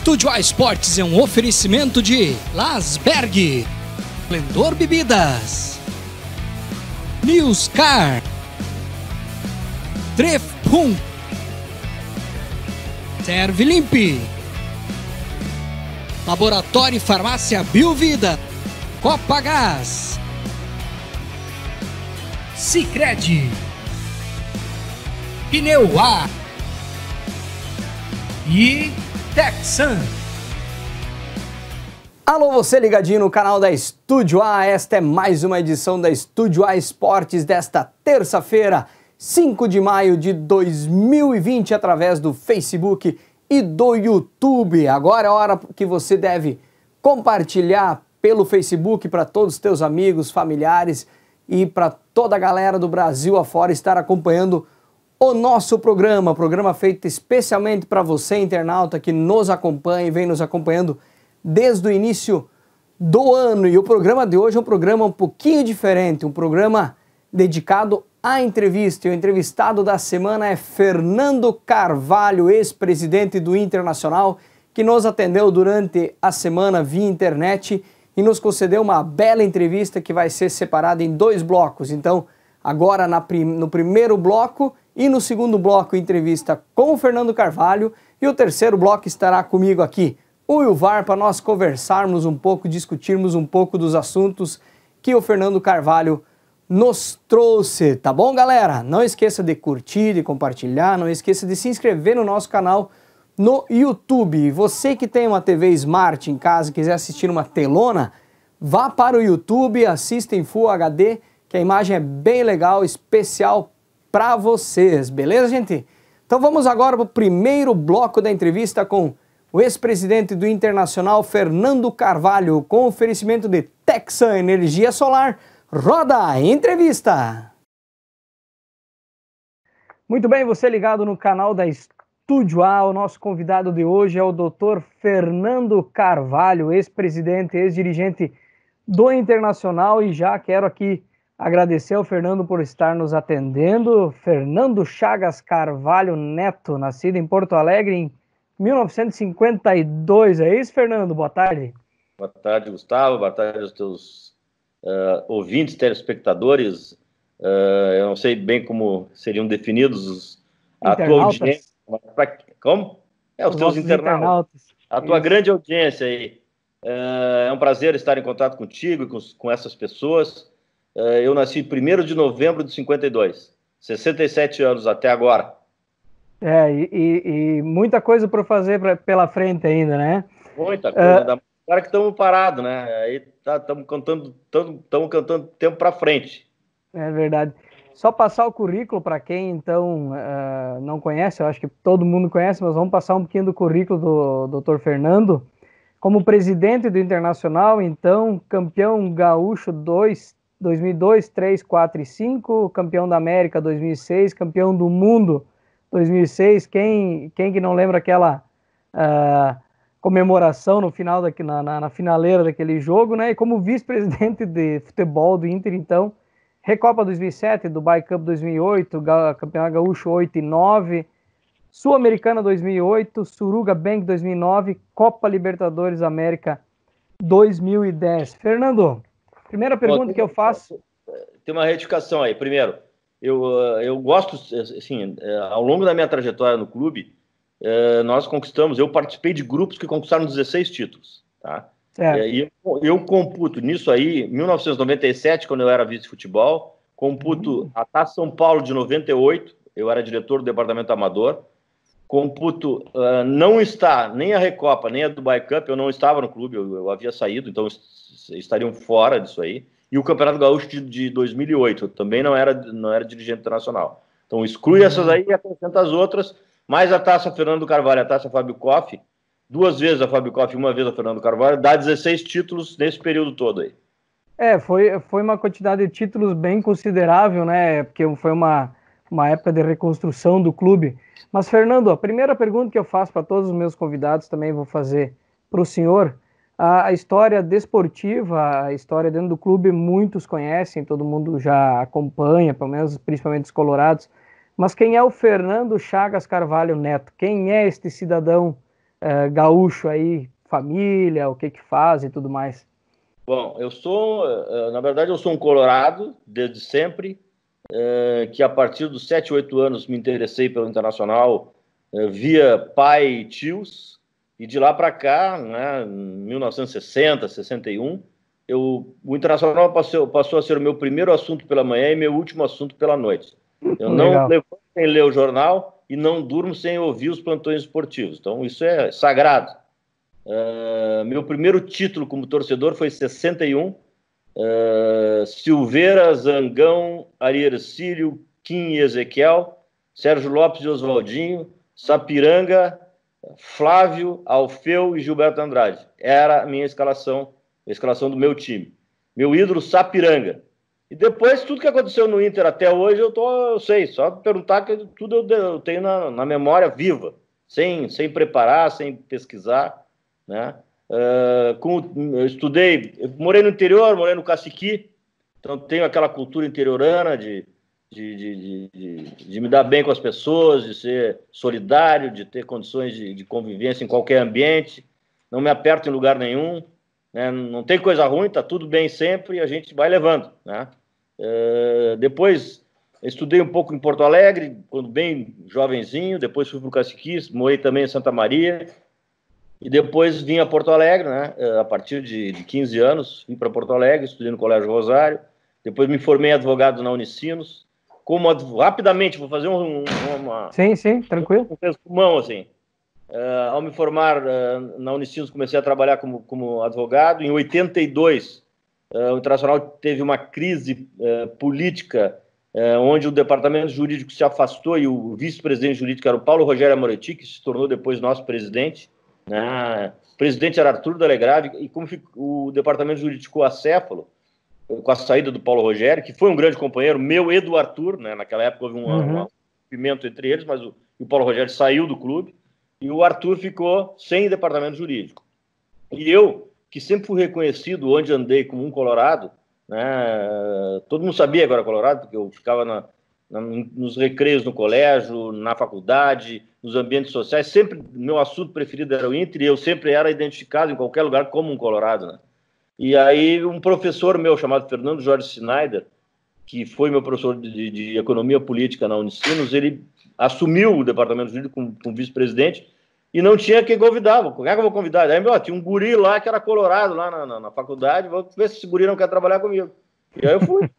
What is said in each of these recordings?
Estúdio A Esportes é um oferecimento de Lasberg, Splendor Bebidas, Newscar, Trefpum, Serve Limpe, Laboratório e Farmácia Biovida, Copagás, Sicredi, Pneu A e Texan. Alô, você ligadinho no canal da Estúdio A. Esta é mais uma edição da Estúdio A Esportes desta terça-feira, 5 de maio de 2020, através do Facebook e do YouTube. Agora é a hora que você deve compartilhar pelo Facebook para todos os teus amigos, familiares e para toda a galera do Brasil afora estar acompanhando o nosso programa feito especialmente para você, internauta, que nos acompanha e vem nos acompanhando desde o início do ano. E o programa de hoje é um programa um pouquinho diferente, um programa dedicado à entrevista. E o entrevistado da semana é Fernando Carvalho, ex-presidente do Internacional, que nos atendeu durante a semana via internet e nos concedeu uma bela entrevista que vai ser separada em 2 blocos. Então, agora no primeiro bloco e no segundo bloco, entrevista com o Fernando Carvalho, e o terceiro bloco estará comigo aqui, o Wilvar, para nós conversarmos um pouco, discutirmos um pouco dos assuntos que o Fernando Carvalho nos trouxe, tá bom, galera? Não esqueça de curtir, de compartilhar, não esqueça de se inscrever no nosso canal no YouTube. Você que tem uma TV Smart em casa e quiser assistir uma telona, vá para o YouTube, assista em Full HD, que a imagem é bem legal, especial para vocês, beleza, gente? Então vamos agora para o primeiro bloco da entrevista com o ex-presidente do Internacional, Fernando Carvalho, com oferecimento de Texan Energia Solar. Roda a entrevista! Muito bem, você ligado no canal da Estúdio A. O nosso convidado de hoje é o Dr. Fernando Carvalho, ex-presidente, ex-dirigente do Internacional, e já quero aqui agradecer ao Fernando por estar nos atendendo. Fernando Chagas Carvalho Neto, nascido em Porto Alegre em 1952. É isso, Fernando? Boa tarde. Boa tarde, Gustavo. Boa tarde aos teus ouvintes, telespectadores. Eu não sei bem como seriam definidos a tua audiência. Como? Os teus internautas. A tua grande audiência aí. É um prazer estar em contato contigo e com essas pessoas. Eu nasci 1º de novembro de 52, 67 anos até agora. E muita coisa para fazer pela frente ainda, né? Muita coisa, agora que estamos parados, né? Aí estamos cantando tempo para frente. É verdade. Só passar o currículo para quem, então, não conhece, eu acho que todo mundo conhece, mas vamos passar um pouquinho do currículo do Dr. Fernando. Como presidente do Internacional, então, campeão gaúcho 2002, 3, 4 e 5, campeão da América 2006, campeão do mundo 2006. Quem que não lembra aquela comemoração no final, na finaleira daquele jogo, né? E como vice-presidente de futebol do Inter, então, Recopa 2007, Dubai Cup 2008, campeão gaúcho 8 e 9, Sul-Americana 2008, Suruga Bank 2009, Copa Libertadores América 2010. Fernando, primeira pergunta que eu faço... Tem uma retificação aí. Primeiro, eu gosto, assim, ao longo da minha trajetória no clube, eu participei de grupos que conquistaram 16 títulos, tá? E eu computo nisso aí, 1997, quando eu era vice-futebol, computo a Taça São Paulo de 98, eu era diretor do departamento amador, computo não está nem a Recopa, nem a Dubai Cup, eu não estava no clube, eu havia saído, então estariam fora disso aí. E o Campeonato Gaúcho de 2008, eu também não era dirigente internacional. Então exclui essas aí e acrescenta as outras, mais a Taça Fernando Carvalho, a Taça Fábio Koff, 2 vezes a Fábio Koff e 1 vez a Fernando Carvalho, dá 16 títulos nesse período todo aí. Foi uma quantidade de títulos bem considerável, né? Porque foi uma época de reconstrução do clube. Mas, Fernando, a primeira pergunta que eu faço para todos os meus convidados, também vou fazer para o senhor. A história desportiva, a história dentro do clube, muitos conhecem, todo mundo já acompanha, pelo menos principalmente os colorados. Mas quem é o Fernando Chagas Carvalho Neto? Quem é este cidadão gaúcho aí, família, o que que faz e tudo mais? Bom, na verdade, eu sou um colorado desde sempre, que a partir dos 7, 8 anos me interessei pelo Internacional, via pai e tios, e de lá para cá, né, em 1960, 61, o Internacional passou a ser o meu primeiro assunto pela manhã e meu último assunto pela noite. Eu não Legal. levanto sem ler o jornal e não durmo sem ouvir os plantões esportivos. Então, isso é sagrado. Meu primeiro título como torcedor foi em 61. Silveira, Zangão, Ari Ercílio, Kim e Ezequiel, Sérgio Lopes e Oswaldinho, Sapiranga, Flávio, Alfeu e Gilberto Andrade. Era a minha escalação, a escalação do meu time. Meu ídolo, Sapiranga. E depois, tudo que aconteceu no Inter até hoje, eu sei. Só perguntar que tudo eu tenho na memória viva, sem preparar, sem pesquisar, né? Eu morei no interior, morei no Caciqui, então tenho aquela cultura interiorana de me dar bem com as pessoas, de ser solidário, de ter condições de convivência em qualquer ambiente, não me aperto em lugar nenhum, né? Não tem coisa ruim, tá tudo bem sempre e a gente vai levando, né? Depois estudei um pouco em Porto Alegre, quando bem jovenzinho, depois fui para o Caciqui, morei também em Santa Maria, e depois vim a Porto Alegre, né? A partir de 15 anos, vim para Porto Alegre, estudei no Colégio Rosário, depois me formei advogado na Unicinos. Rapidamente, vou fazer Sim, tranquilo. um resumão, assim. Ao me formar na Unicinos, comecei a trabalhar como advogado. Em 82, o Internacional teve uma crise política, onde o departamento jurídico se afastou e o vice-presidente jurídico era o Paulo Rogério Amoretti, que se tornou depois nosso presidente, né? O presidente era Arthur Delegrave, e como o departamento jurídico ficou acéfalo, com a saída do Paulo Rogério, que foi um grande companheiro meu e do Arthur, né? Naquela época houve um rompimento entre eles, mas o Paulo Rogério saiu do clube, e o Arthur ficou sem departamento jurídico. E eu, que sempre fui reconhecido onde andei como um colorado, né? Todo mundo sabia que eu era colorado, porque eu ficava nos recreios no colégio, na faculdade, nos ambientes sociais, sempre meu assunto preferido era o Inter, e eu sempre era identificado em qualquer lugar como um colorado, né? E aí um professor meu chamado Fernando Jorge Schneider, que foi meu professor de economia política na Unicinos, ele assumiu o departamento jurídico como vice-presidente e não tinha quem convidar. Como é que eu vou convidar? Aí, tinha um guri lá que era colorado lá na faculdade, vou ver se esse guri não quer trabalhar comigo. E aí eu fui.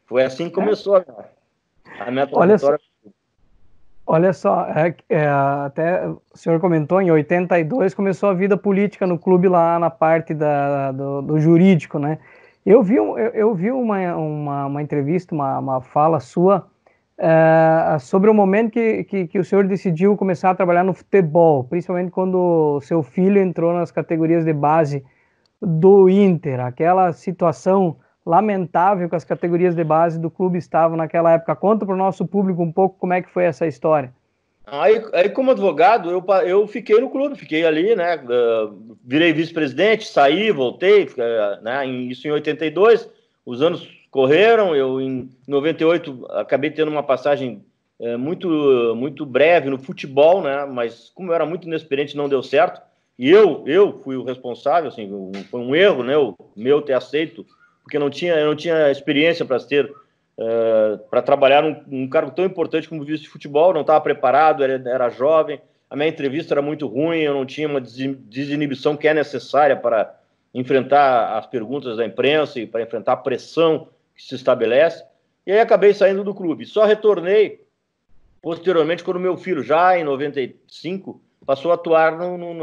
Foi assim que começou a minha trajetória. Olha só, até o senhor comentou, em 82 começou a vida política no clube lá na parte do jurídico, né? Eu vi uma entrevista, uma fala sua sobre o momento que o senhor decidiu começar a trabalhar no futebol, principalmente quando o seu filho entrou nas categorias de base do Inter, aquela situação lamentável que as categorias de base do clube estavam naquela época. Conta para o nosso público um pouco como é que foi essa história. Aí como advogado, eu fiquei no clube, fiquei ali, né? Virei vice-presidente, saí, voltei, né? Isso em 82, os anos correram, eu em 98 acabei tendo uma passagem muito breve no futebol, né? Mas como eu era muito inexperiente, não deu certo. E eu fui o responsável, assim, foi um erro, né? O meu ter aceito, porque eu não tinha experiência para trabalhar um cargo tão importante como vice de futebol, não estava preparado, era jovem, a minha entrevista era muito ruim, eu não tinha uma desinibição que é necessária para enfrentar as perguntas da imprensa e para enfrentar a pressão que se estabelece, e aí acabei saindo do clube. Só retornei posteriormente quando meu filho, já em 95, passou a atuar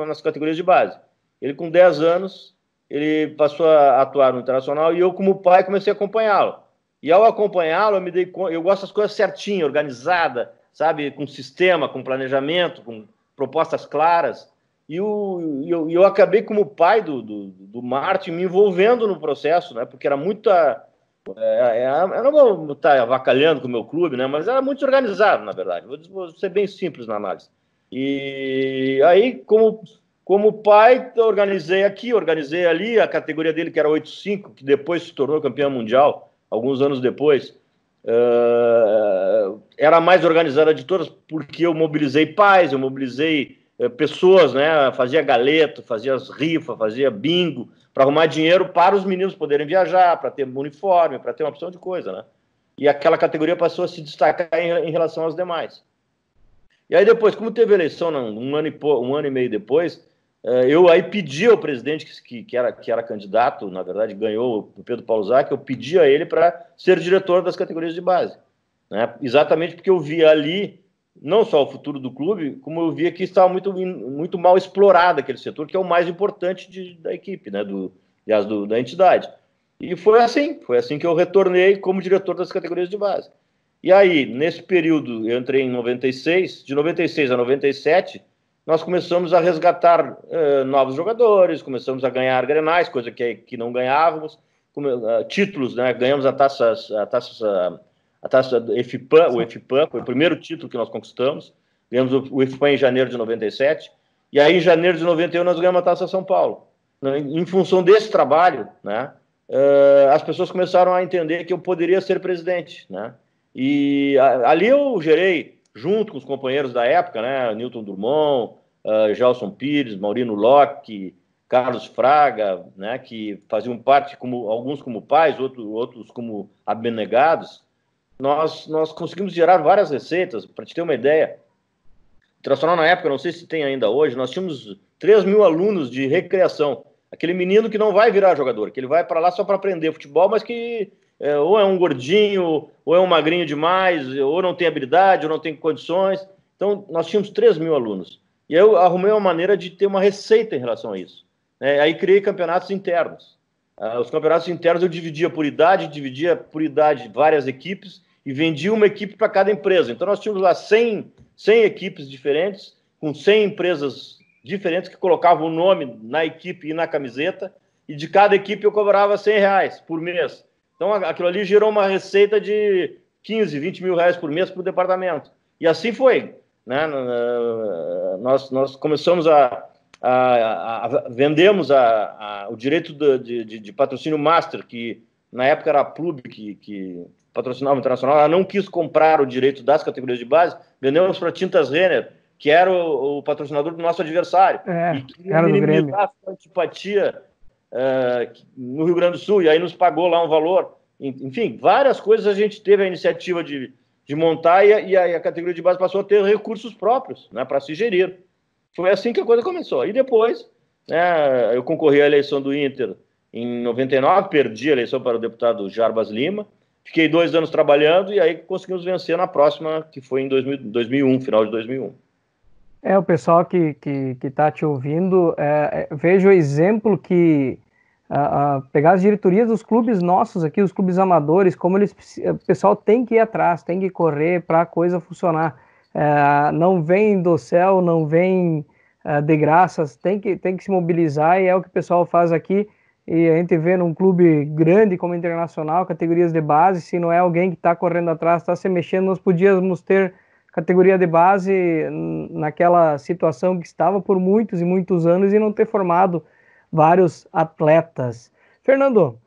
nas categorias de base. Ele com 10 anos, ele passou a atuar no Internacional e eu, como pai, comecei a acompanhá-lo. E ao acompanhá-lo, eu me dei conta, eu gosto das coisas certinho, organizada, sabe, com sistema, com planejamento, com propostas claras. E eu acabei, como pai do Martin, me envolvendo no processo, né, porque era muita... eu não vou estar avacalhando com o meu clube, né, mas era muito organizado, na verdade. Vou ser bem simples na análise. E aí, como pai, organizei aqui, organizei ali, a categoria dele, que era 8-5, que depois se tornou campeão mundial, alguns anos depois, era a mais organizada de todas, porque eu mobilizei pais, eu mobilizei pessoas, né? Fazia galeto, fazia as rifas, fazia bingo, para arrumar dinheiro para os meninos poderem viajar, para ter uniforme, para ter uma opção de coisa, né? E aquela categoria passou a se destacar em relação às demais. E aí depois, como teve eleição um ano e meio depois, eu aí pedi ao presidente, que era candidato, na verdade ganhou o Pedro Pauluzac, eu pedi a ele para ser diretor das categorias de base, né? Exatamente porque eu via ali não só o futuro do clube, como eu via que estava muito mal explorado aquele setor, que é o mais importante da equipe, né, da entidade. E foi assim que eu retornei como diretor das categorias de base. E aí, nesse período, eu entrei em 96, de 96 a 97, nós começamos a resgatar novos jogadores, começamos a ganhar grenais, coisa que não ganhávamos, títulos, né, ganhamos a taça EFIPAM, o EFIPAM, foi o primeiro título que nós conquistamos, ganhamos o EFIPAM em janeiro de 97, e aí em janeiro de 91 nós ganhamos a Taça São Paulo. Em função desse trabalho, né, as pessoas começaram a entender que eu poderia ser presidente, né, e ali eu gerei, junto com os companheiros da época, né, Newton Drummond, Gelson Pires, Maurino Locke, Carlos Fraga, né, que faziam parte, alguns como pais, outros como abnegados. Nós conseguimos gerar várias receitas. Para te ter uma ideia, o Internacional na época, não sei se tem ainda hoje, nós tínhamos 3.000 alunos de recreação. Aquele menino que não vai virar jogador, que ele vai para lá só para aprender futebol, mas que ou é um gordinho, ou é um magrinho demais, ou não tem habilidade, ou não tem condições. Então, nós tínhamos 3.000 alunos. E eu arrumei uma maneira de ter uma receita em relação a isso. Aí criei campeonatos internos. Os campeonatos internos eu dividia por idade várias equipes, e vendia uma equipe para cada empresa. Então, nós tínhamos lá 100 equipes diferentes, com 100 empresas diferentes que colocavam o nome na equipe e na camiseta, e de cada equipe eu cobrava R$100 por mês. Então, aquilo ali gerou uma receita de 15, 20 mil reais por mês para o departamento. E assim foi, né? Nós começamos vendemos o direito de patrocínio master, que na época era a Plub, que patrocinava o Internacional. Ela não quis comprar o direito das categorias de base, vendemos para Tintas Renner, que era o patrocinador do nosso adversário. E que era do Grêmio. A antipatia no Rio Grande do Sul, e aí nos pagou lá um valor. Enfim, várias coisas a gente teve a iniciativa de montar, e a categoria de base passou a ter recursos próprios, né, para se gerir. Foi assim que a coisa começou. E depois, né, eu concorri à eleição do Inter em 99, perdi a eleição para o deputado Jarbas Lima, fiquei 2 anos trabalhando, e aí conseguimos vencer na próxima, que foi em 2001, final de 2001. O pessoal que está te ouvindo, veja o exemplo que pegar as diretorias dos clubes nossos aqui, os clubes amadores, como o pessoal tem que ir atrás, tem que correr para a coisa funcionar. Não vem do céu, não vem de graças, tem que se mobilizar, e é o que o pessoal faz aqui. E a gente vê num clube grande como Internacional, categorias de base, se não é alguém que está correndo atrás, está se mexendo, nós podíamos ter categoria de base naquela situação que estava por muitos e muitos anos e não ter formado vários atletas. Fernando,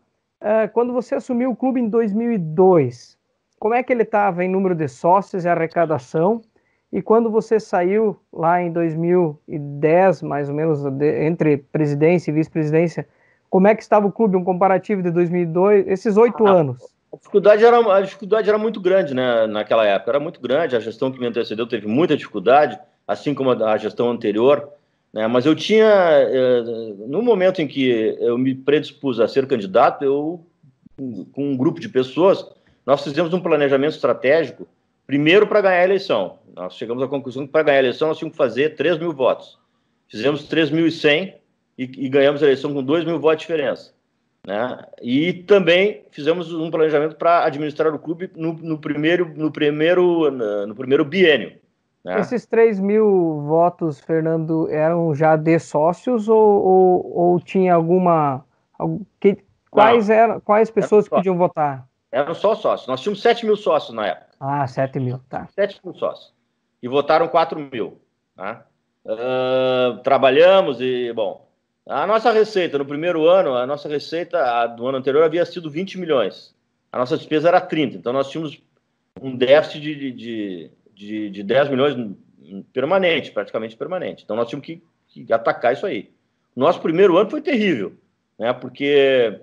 quando você assumiu o clube em 2002, como é que ele estava em número de sócios e arrecadação? E quando você saiu lá em 2010, mais ou menos, entre presidência e vice-presidência, como é que estava o clube, um comparativo de 2002, esses 8 anos? A dificuldade era muito grande, né, naquela época, era muito grande. A gestão que me antecedeu teve muita dificuldade, assim como a gestão anterior, né, mas eu tinha, no momento em que eu me predispus a ser candidato, com um grupo de pessoas, nós fizemos um planejamento estratégico, primeiro para ganhar a eleição. Nós chegamos à conclusão que para ganhar a eleição nós tínhamos que fazer 3.000 votos. Fizemos 3.100 e ganhamos a eleição com 2.000 votos de diferença, né? E também fizemos um planejamento para administrar o clube no primeiro biênio, né? Esses 3.000 votos, Fernando, eram já de sócios ou tinha alguma... Quais pessoas que podiam votar? Eram só sócios. Nós tínhamos 7.000 sócios na época. 7.000, tá. 7.000 sócios. E votaram 4.000, né? Trabalhamos e, bom... A nossa receita, no primeiro ano, a nossa receita do ano anterior havia sido 20 milhões. A nossa despesa era 30. Então, nós tínhamos um déficit de 10 milhões permanente, praticamente permanente. Então nós tínhamos que atacar isso aí. Nosso primeiro ano foi terrível, né? Porque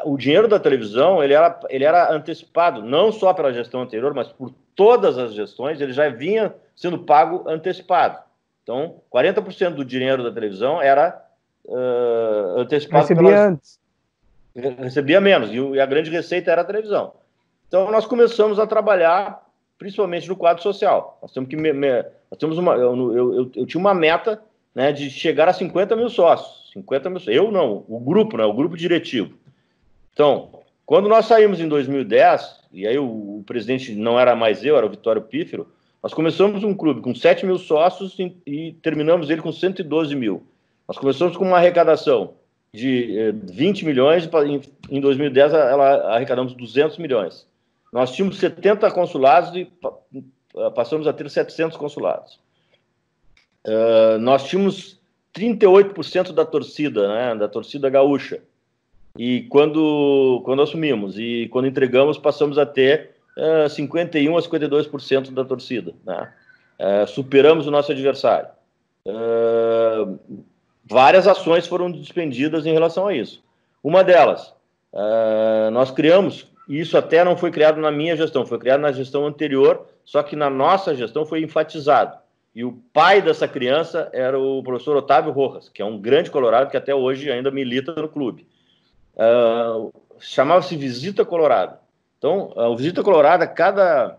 o dinheiro da televisão ele era antecipado, não só pela gestão anterior, mas por todas as gestões, ele já vinha sendo pago antecipado. Então, 40% do dinheiro da televisão era antecipado. Recebia menos, e a grande receita era a televisão. Então, nós começamos a trabalhar, principalmente no quadro social. Nós temos que... Eu tinha uma meta, né, de chegar a 50 mil sócios. 50 mil, eu não, o grupo, né, o grupo diretivo. Então, quando nós saímos em 2010, e aí o presidente não era mais eu, era o Vitório Pífero, nós começamos um clube com 7 mil sócios e terminamos ele com 112 mil. Nós começamos com uma arrecadação de 20 milhões, em 2010 arrecadamos 200 milhões. Nós tínhamos 70 consulados e passamos a ter 700 consulados. Nós tínhamos 38% da torcida, né, da torcida gaúcha. E quando assumimos e quando entregamos, passamos a ter 51% a 52% da torcida, né? Superamos o nosso adversário. Várias ações foram despendidas em relação a isso. Uma delas, nós criamos, e isso até não foi criado na minha gestão, foi criado na gestão anterior, só que na nossa gestão foi enfatizado. E o pai dessa criança era o professor Otávio Rojas, que é um grande colorado que até hoje ainda milita no clube. Chamava-se Visita Colorado. Então, o Visita Colorado, cada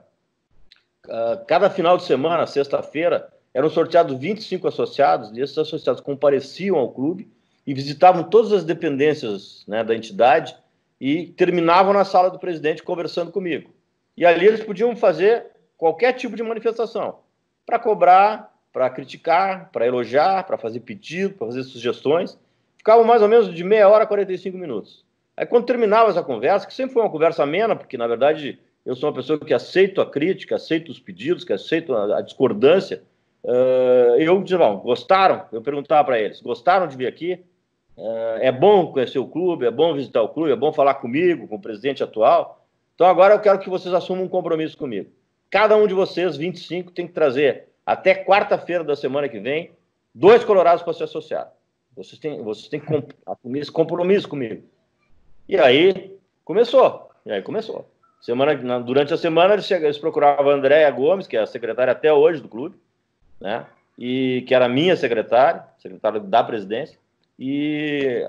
final de semana, sexta-feira, eram sorteados 25 associados, e esses associados compareciam ao clube e visitavam todas as dependências, né, da entidade e terminavam na sala do presidente conversando comigo. E ali eles podiam fazer qualquer tipo de manifestação, para cobrar, para criticar, para elogiar, para fazer pedido, para fazer sugestões. Ficavam mais ou menos de meia hora a 45 minutos. Aí, quando terminava essa conversa, que sempre foi uma conversa amena, porque, na verdade, eu sou uma pessoa que aceito a crítica, aceito os pedidos, que aceito a discordância, eu dizia, bom, gostaram? Eu perguntava para eles, gostaram de vir aqui? É bom conhecer o clube, é bom visitar o clube, é bom falar comigo, com o presidente atual? Então, agora eu quero que vocês assumam um compromisso comigo. Cada um de vocês, 25, tem que trazer, até quarta-feira da semana que vem, 2 colorados para se associar. Vocês têm que assumir esse compromisso comigo. E aí começou. Durante a semana eles procuravam a Andréia Gomes, que é a secretária até hoje do clube, né? E que era a minha secretária da presidência, e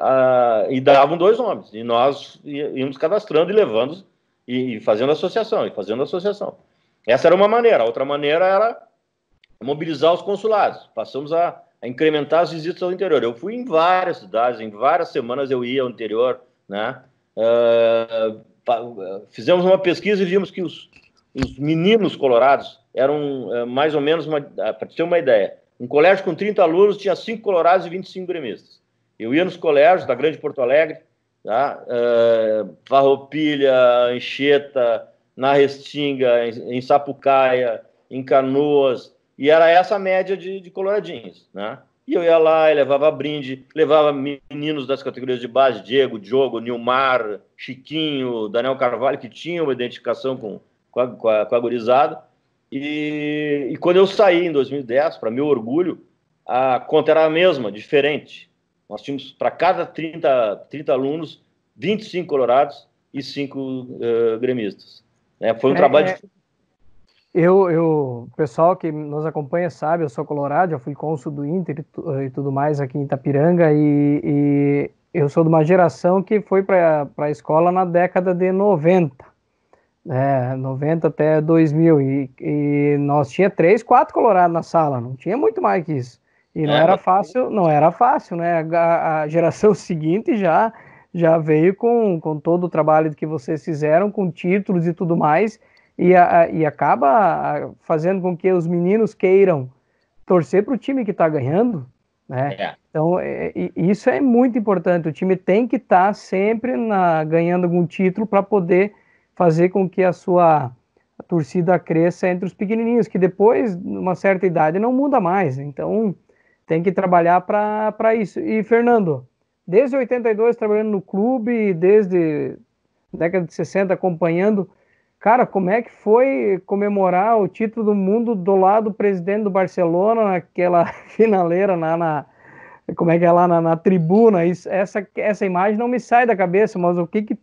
davam 2 nomes. E nós íamos cadastrando e levando, e fazendo associação. Essa era uma maneira. A outra maneira era mobilizar os consulados. Passamos a incrementar as visitas ao interior. Eu fui em várias cidades, em várias semanas eu ia ao interior, né? Fizemos uma pesquisa e vimos que os meninos colorados eram mais ou menos, para ter uma ideia, um colégio com 30 alunos tinha 5 colorados e 25 gremistas. Eu ia nos colégios da Grande Porto Alegre, tá? Farroupilha, Anchieta, na Restinga, em Sapucaia, em Canoas, e era essa a média de coloradinhos, né? E eu ia lá e levava brinde, levava meninos das categorias de base, Diego, Diogo, Nilmar, Chiquinho, Daniel Carvalho, que tinham uma identificação com a gurizada. E quando eu saí em 2010, para meu orgulho, a conta era a mesma, diferente. Nós tínhamos, para cada 30 alunos, 25 colorados e 5 gremistas. Foi um trabalho... O pessoal que nos acompanha sabe, eu sou colorado, já fui cônsul do Inter e tudo mais aqui em Itapiranga, e eu sou de uma geração que foi para a escola na década de 90, 90 até 2000, e nós tinha 3, 4 colorados na sala, não tinha muito mais que isso, e não era fácil, né? A geração seguinte já veio com todo o trabalho que vocês fizeram, com títulos e tudo mais, e acaba fazendo com que os meninos queiram torcer para o time que está ganhando, né? Então, isso é muito importante. O time tem que estar sempre ganhando algum título para poder fazer com que a torcida cresça entre os pequenininhos, que depois, numa certa idade, não muda mais. Então, tem que trabalhar para isso. E, Fernando, desde 82 trabalhando no clube, desde a década de 60 acompanhando, Cara, como é que foi comemorar o título do mundo do lado do presidente do Barcelona, naquela finaleira, como é que é lá na tribuna? Essa imagem não me sai da cabeça, mas o que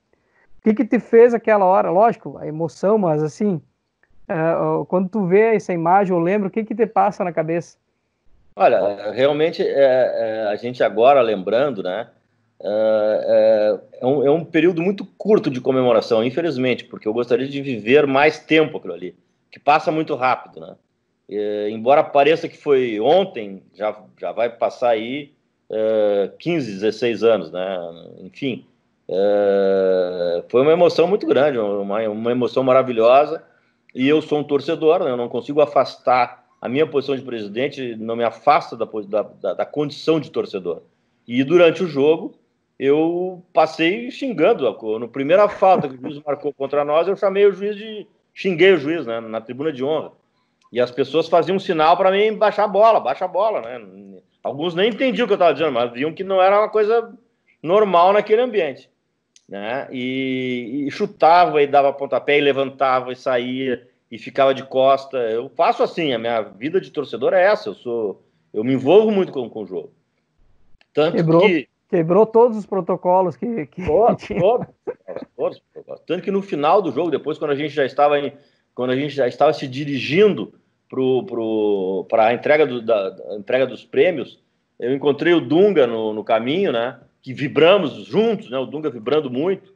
te fez aquela hora? Lógico, a emoção, mas assim, quando tu vê essa imagem, eu lembro, o que te passa na cabeça? Olha, realmente, a gente agora lembrando, né? É um período muito curto de comemoração, infelizmente, porque eu gostaria de viver mais tempo aquilo ali, que passa muito rápido, né? Embora pareça que foi ontem, já vai passar aí 15, 16 anos, né? Enfim, foi uma emoção muito grande, uma emoção maravilhosa, e eu sou um torcedor, né? Eu não consigo afastar a minha posição de presidente, não me afasta da condição de torcedor. E durante o jogo, eu passei xingando. No primeira falta que o juiz marcou contra nós, eu xinguei o juiz, né, na tribuna de honra. E as pessoas faziam um sinal para mim baixar a bola, né? Alguns nem entendiam o que eu estava dizendo, mas viam que não era uma coisa normal naquele ambiente, né? E chutava e dava pontapé e levantava e saía e ficava de costa. Eu faço assim, a minha vida de torcedor é essa. Eu me envolvo muito com o jogo. Tanto Quebrou todos os protocolos que tinha. Todos. Tanto que no final do jogo, depois, quando a gente já estava se dirigindo para a entrega dos prêmios, eu encontrei o Dunga no caminho, né? Que vibramos juntos, né? O Dunga vibrando muito.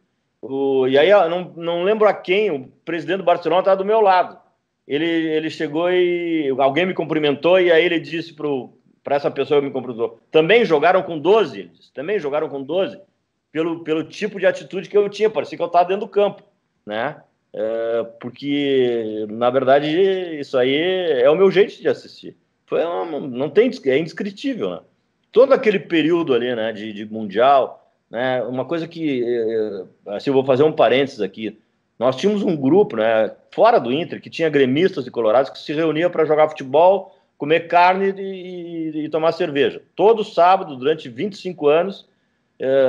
E aí, não lembro a quem, o presidente do Barcelona estava do meu lado. Ele chegou e alguém me cumprimentou, e aí ele disse para essa pessoa que me cumprimentou: também jogaram com 12? Ele disse: também jogaram com 12? Pelo tipo de atitude que eu tinha, parecia que eu estava dentro do campo, né? Porque, na verdade, isso aí é o meu jeito de assistir. É indescritível, né? Todo aquele período ali, né, de Mundial, né, uma coisa que, assim, eu vou fazer um parênteses aqui. Nós tínhamos um grupo, né, fora do Inter, que tinha gremistas e colorados que se reuniam para jogar futebol, comer carne e tomar cerveja. Todo sábado, durante 25 anos,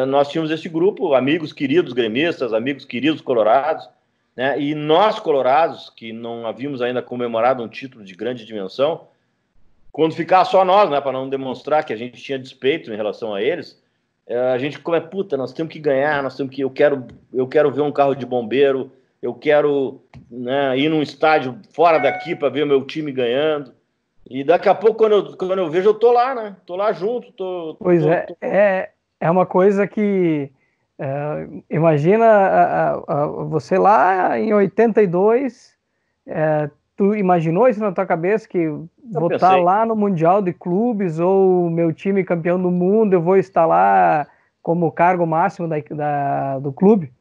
nós tínhamos esse grupo, amigos queridos gremistas, amigos queridos colorados, né, e nós colorados, que não havíamos ainda comemorado um título de grande dimensão, quando ficar só nós, né, para não demonstrar que a gente tinha despeito em relação a eles, a gente puta, nós temos que ganhar, eu quero ver um carro de bombeiro, eu quero, né, ir num estádio fora daqui para ver o meu time ganhando. E daqui a pouco, quando eu vejo, eu tô lá, né? Tô lá junto. É uma coisa que imagina você lá em 82, tu imaginou isso na tua cabeça que vou estar lá no Mundial de Clubes ou meu time campeão do mundo, eu vou estar lá como cargo máximo do clube?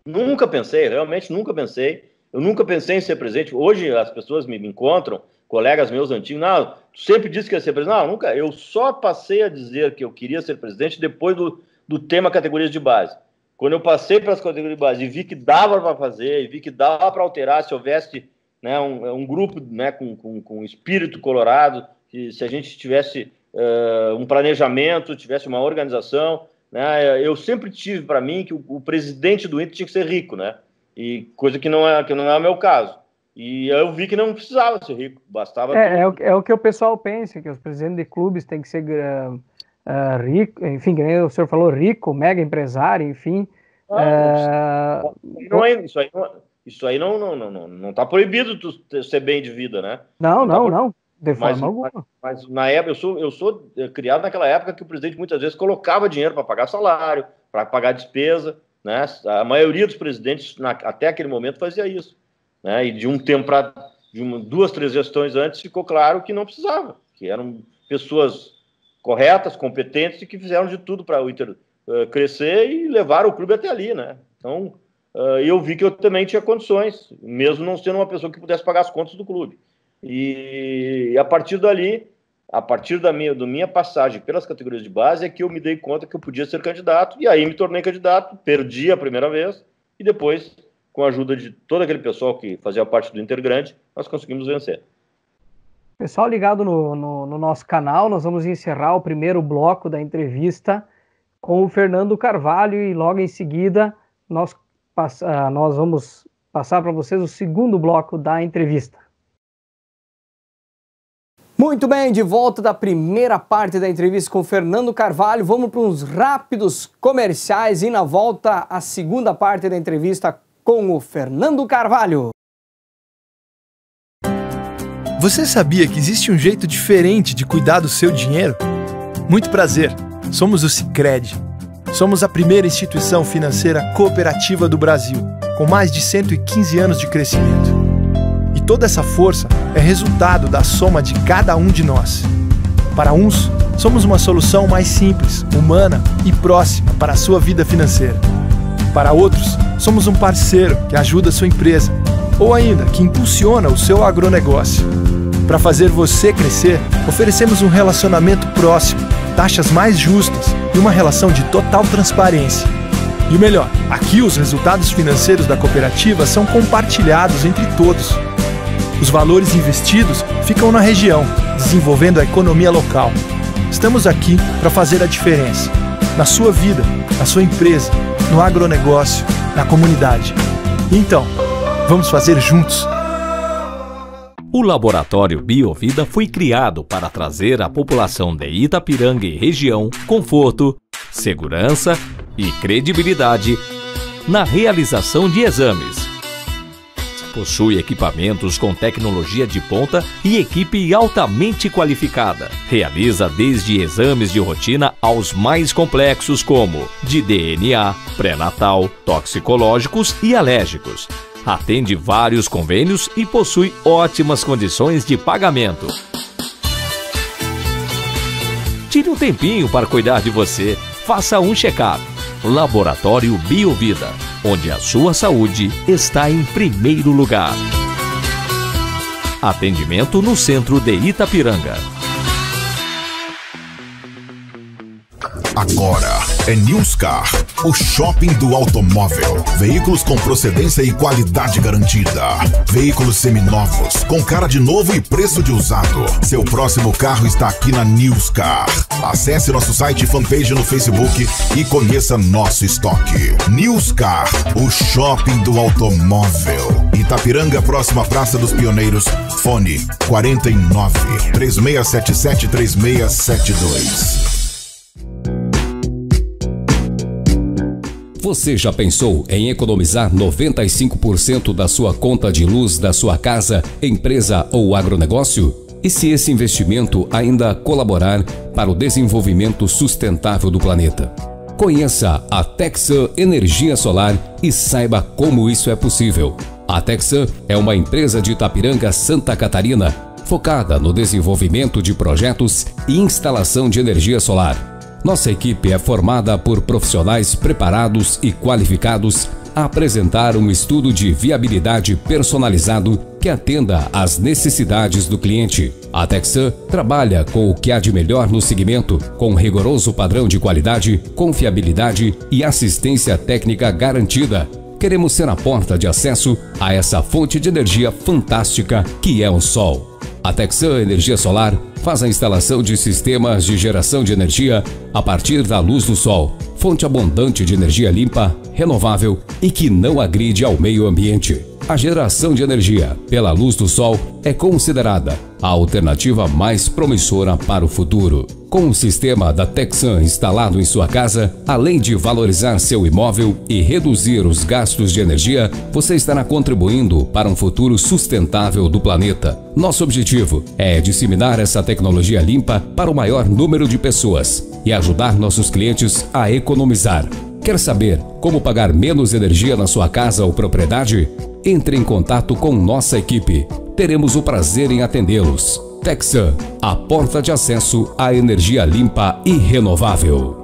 Nunca pensei, realmente nunca pensei. Eu nunca pensei em ser presidente. Hoje as pessoas me encontram, colegas meus antigos, não, tu sempre disse que ia ser presidente. Não, nunca. Eu só passei a dizer que eu queria ser presidente depois do tema categorias de base. Quando eu passei para as categorias de base e vi que dava para fazer, e vi que dava para alterar se houvesse, né, um grupo, né, com espírito colorado, que se a gente tivesse um planejamento, tivesse uma organização, né, eu sempre tive para mim que o presidente do Inter tinha que ser rico, né? E coisa que não é o meu caso. E eu vi que não precisava ser rico, bastava... É o que o pessoal pensa, que os presidentes de clubes têm que ser rico, enfim, como o senhor falou, rico, mega empresário, enfim. Isso aí não está proibido tu ser bem de vida, né? Não, de forma alguma. Mas na época, eu sou criado naquela época que o presidente muitas vezes colocava dinheiro para pagar salário, para pagar despesa, né? A maioria dos presidentes, até aquele momento, fazia isso, né? E de um tempo duas, três gestões antes, ficou claro que não precisava, que eram pessoas corretas, competentes e que fizeram de tudo para o Inter crescer e levar o clube até ali, né? Então, eu vi que eu também tinha condições, mesmo não sendo uma pessoa que pudesse pagar as contas do clube. E a partir dali, da minha passagem pelas categorias de base, é que eu me dei conta que eu podia ser candidato, e aí me tornei candidato, perdi a primeira vez, e depois, com a ajuda de todo aquele pessoal que fazia parte do Inter Grande, nós conseguimos vencer. Pessoal ligado no nosso canal, nós vamos encerrar o primeiro bloco da entrevista com o Fernando Carvalho, e logo em seguida nós vamos passar para vocês o segundo bloco da entrevista. Muito bem, de volta da primeira parte da entrevista com o Fernando Carvalho. Vamos para uns rápidos comerciais e na volta a segunda parte da entrevista com o Fernando Carvalho. Você sabia que existe um jeito diferente de cuidar do seu dinheiro? Muito prazer, somos o Sicredi. Somos a primeira instituição financeira cooperativa do Brasil, com mais de 115 anos de crescimento. E toda essa força é resultado da soma de cada um de nós. Para uns, somos uma solução mais simples, humana e próxima para a sua vida financeira. Para outros, somos um parceiro que ajuda a sua empresa, ou ainda que impulsiona o seu agronegócio. Para fazer você crescer, oferecemos um relacionamento próximo, taxas mais justas e uma relação de total transparência. E o melhor, aqui os resultados financeiros da cooperativa são compartilhados entre todos. Os valores investidos ficam na região, desenvolvendo a economia local. Estamos aqui para fazer a diferença. Na sua vida, na sua empresa, no agronegócio, na comunidade. Então, vamos fazer juntos. O Laboratório Biovida foi criado para trazer à população de Itapiranga e região conforto, segurança e credibilidade na realização de exames. Possui equipamentos com tecnologia de ponta e equipe altamente qualificada. Realiza desde exames de rotina aos mais complexos como de DNA, pré-natal, toxicológicos e alérgicos. Atende vários convênios e possui ótimas condições de pagamento. Tire um tempinho para cuidar de você. Faça um check-up. Laboratório Biovida, onde a sua saúde está em primeiro lugar. Atendimento no centro de Itapiranga. Agora é Newscar, o shopping do automóvel. Veículos com procedência e qualidade garantida. Veículos seminovos, com cara de novo e preço de usado. Seu próximo carro está aqui na Newscar. Acesse nosso site e fanpage no Facebook e conheça nosso estoque. Newscar, o shopping do automóvel. Itapiranga, próxima à Praça dos Pioneiros. Fone 49 3677 3672. Você já pensou em economizar 95% da sua conta de luz da sua casa, empresa ou agronegócio? E se esse investimento ainda colaborar para o desenvolvimento sustentável do planeta? Conheça a Texan Energia Solar e saiba como isso é possível. A Texan é uma empresa de Itapiranga, Santa Catarina, focada no desenvolvimento de projetos e instalação de energia solar. Nossa equipe é formada por profissionais preparados e qualificados a apresentar um estudo de viabilidade personalizado que atenda às necessidades do cliente. A Texan trabalha com o que há de melhor no segmento, com rigoroso padrão de qualidade, confiabilidade e assistência técnica garantida. Queremos ser a porta de acesso a essa fonte de energia fantástica que é o sol. A Texan Energia Solar faz a instalação de sistemas de geração de energia a partir da luz do sol, fonte abundante de energia limpa, renovável e que não agride ao meio ambiente. A geração de energia pela luz do sol é considerada a alternativa mais promissora para o futuro. Com o sistema da Texan instalado em sua casa, além de valorizar seu imóvel e reduzir os gastos de energia, você estará contribuindo para um futuro sustentável do planeta. Nosso objetivo é disseminar essa tecnologia limpa para o maior número de pessoas e ajudar nossos clientes a economizar. Quer saber como pagar menos energia na sua casa ou propriedade? Entre em contato com nossa equipe. Teremos o prazer em atendê-los. Texan, a porta de acesso à energia limpa e renovável.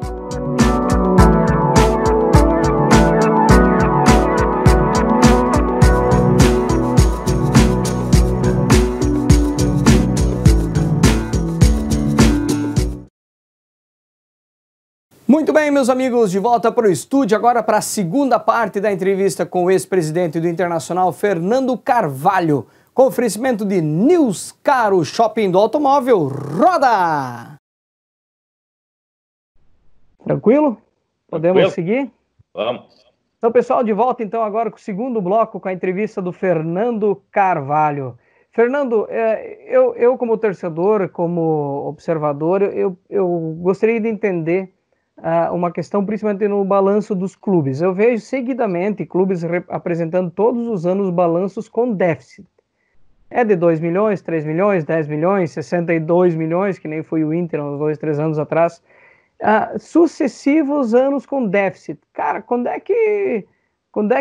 Muito bem, meus amigos, de volta para o estúdio, agora para a segunda parte da entrevista com o ex-presidente do Internacional, Fernando Carvalho, com oferecimento de Newscar, o shopping do automóvel. Roda! Tranquilo? Podemos seguir? Vamos. Então, pessoal, de volta então agora com o segundo bloco, com a entrevista do Fernando Carvalho. Fernando, eu como torcedor, como observador, eu gostaria de entender uma questão principalmente no balanço dos clubes. Eu vejo seguidamente clubes apresentando todos os anos balanços com déficit. É de 2 milhões, 3 milhões, 10 milhões, 62 milhões, que nem foi o Inter uns 2, 3 anos atrás. Sucessivos anos com déficit. Cara, quando é que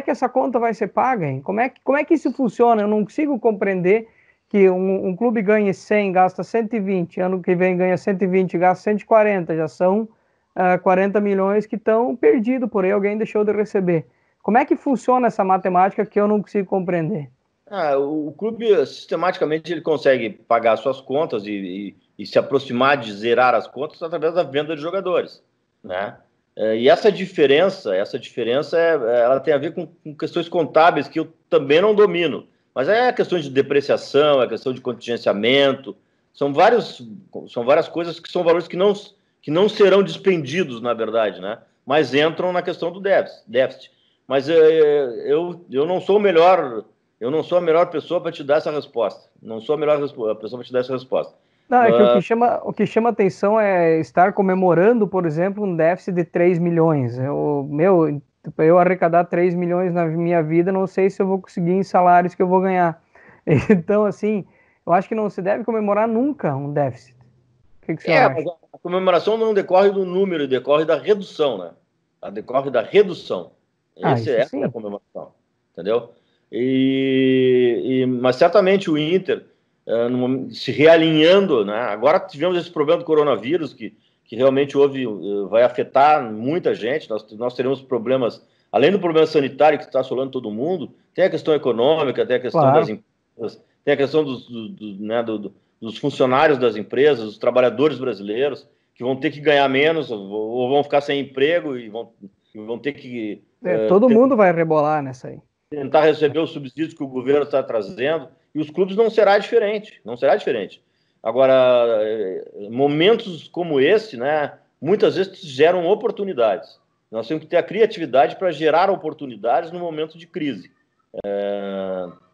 essa conta vai ser paga, hein? Como é que isso funciona? Eu não consigo compreender que um clube ganhe 100, gasta 120, ano que vem ganha 120, gasta 140, já são 40 milhões que estão perdidos por aí, alguém deixou de receber. Como é que funciona essa matemática que eu não consigo compreender? O clube, sistematicamente, ele consegue pagar suas contas e se aproximar de zerar as contas através da venda de jogadores, né? E essa diferença ela tem a ver com questões contábeis que eu também não domino, mas é questão de depreciação, é questão de contingenciamento, são várias coisas que são valores que não serão dispendidos, na verdade, né? Mas entram na questão do déficit. Mas eu não sou o melhor... Eu não sou a melhor pessoa para te dar essa resposta. Não sou a melhor pessoa para te dar essa resposta. Não, é que o que chama atenção é estar comemorando, por exemplo, um déficit de 3 milhões. Eu arrecadar 3 milhões na minha vida, não sei se eu vou conseguir em salários que eu vou ganhar. Então, assim, eu acho que não se deve comemorar nunca um déficit. O que você acha? Mas a comemoração não decorre do número, decorre da redução, né? Ela decorre da redução. Essa é a comemoração, entendeu? Mas certamente o Inter, se realinhando, né? Agora tivemos esse problema do coronavírus, que realmente vai afetar muita gente. Nós teremos problemas, além do problema sanitário que está assolando todo mundo, tem a questão econômica, tem a questão das empresas, tem a questão dos funcionários das empresas, dos trabalhadores brasileiros, que vão ter que ganhar menos, ou vão ficar sem emprego e vão ter que... todo mundo vai rebolar nessa aí. Tentar receber os subsídios que o governo está trazendo, e os clubes não será diferente. Agora, momentos como esse, né, muitas vezes geram oportunidades. Nós temos que ter a criatividade para gerar oportunidades no momento de crise.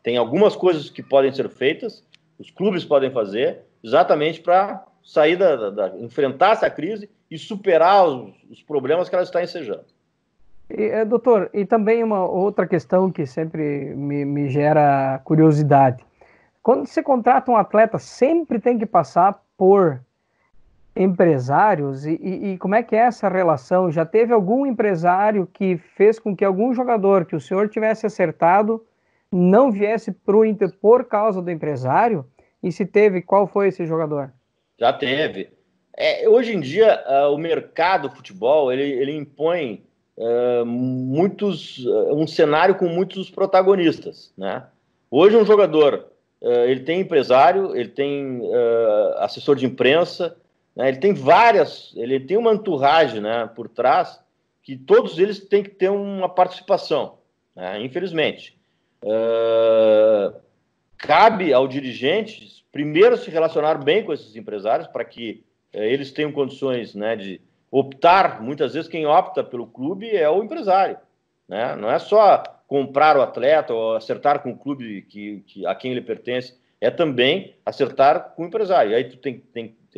Tem algumas coisas que podem ser feitas, os clubes podem fazer, exatamente para sair enfrentar essa crise e superar os problemas que ela está ensejando. Doutor, e também uma outra questão que sempre me gera curiosidade. Quando você contrata um atleta, sempre tem que passar por empresários? E como é que é essa relação? Já teve algum empresário que fez com que algum jogador que o senhor tivesse acertado não viesse para o Inter por causa do empresário? E se teve, qual foi esse jogador? Já teve. Hoje em dia, o mercado do futebol, ele impõe... um cenário com muitos protagonistas, né? Hoje um jogador, ele tem empresário, ele tem assessor de imprensa, né? Ele tem uma entourage, né, por trás, que todos eles têm que ter uma participação, né? Infelizmente. Cabe ao dirigente primeiro se relacionar bem com esses empresários para que eles tenham condições, né, de optar. Muitas vezes quem opta pelo clube é o empresário, né? Não é só comprar o atleta ou acertar com o clube a quem ele pertence, é também acertar com o empresário. E aí tu tem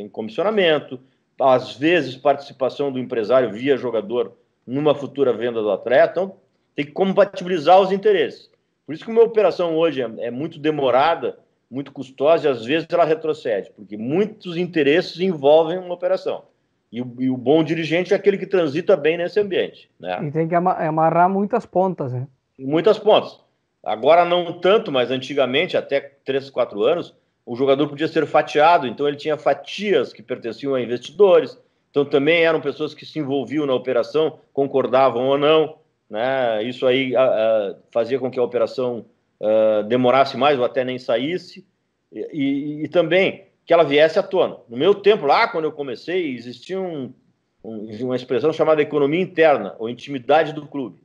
comissionamento, às vezes participação do empresário via jogador numa futura venda do atleta, então tem que compatibilizar os interesses. Por isso que uma operação hoje é muito demorada, muito custosa, e às vezes ela retrocede, porque muitos interesses envolvem uma operação. E o bom dirigente é aquele que transita bem nesse ambiente, né? E tem que amarrar muitas pontas, né? Muitas pontas. Agora não tanto, mas antigamente, até 3, 4 anos, o jogador podia ser fatiado, então ele tinha fatias que pertenciam a investidores, então também eram pessoas que se envolviam na operação, concordavam ou não, né? Isso aí fazia com que a operação demorasse mais ou até nem saísse, e também que ela viesse à tona. No meu tempo, lá quando eu comecei, existia uma expressão chamada economia interna, ou intimidade do clube.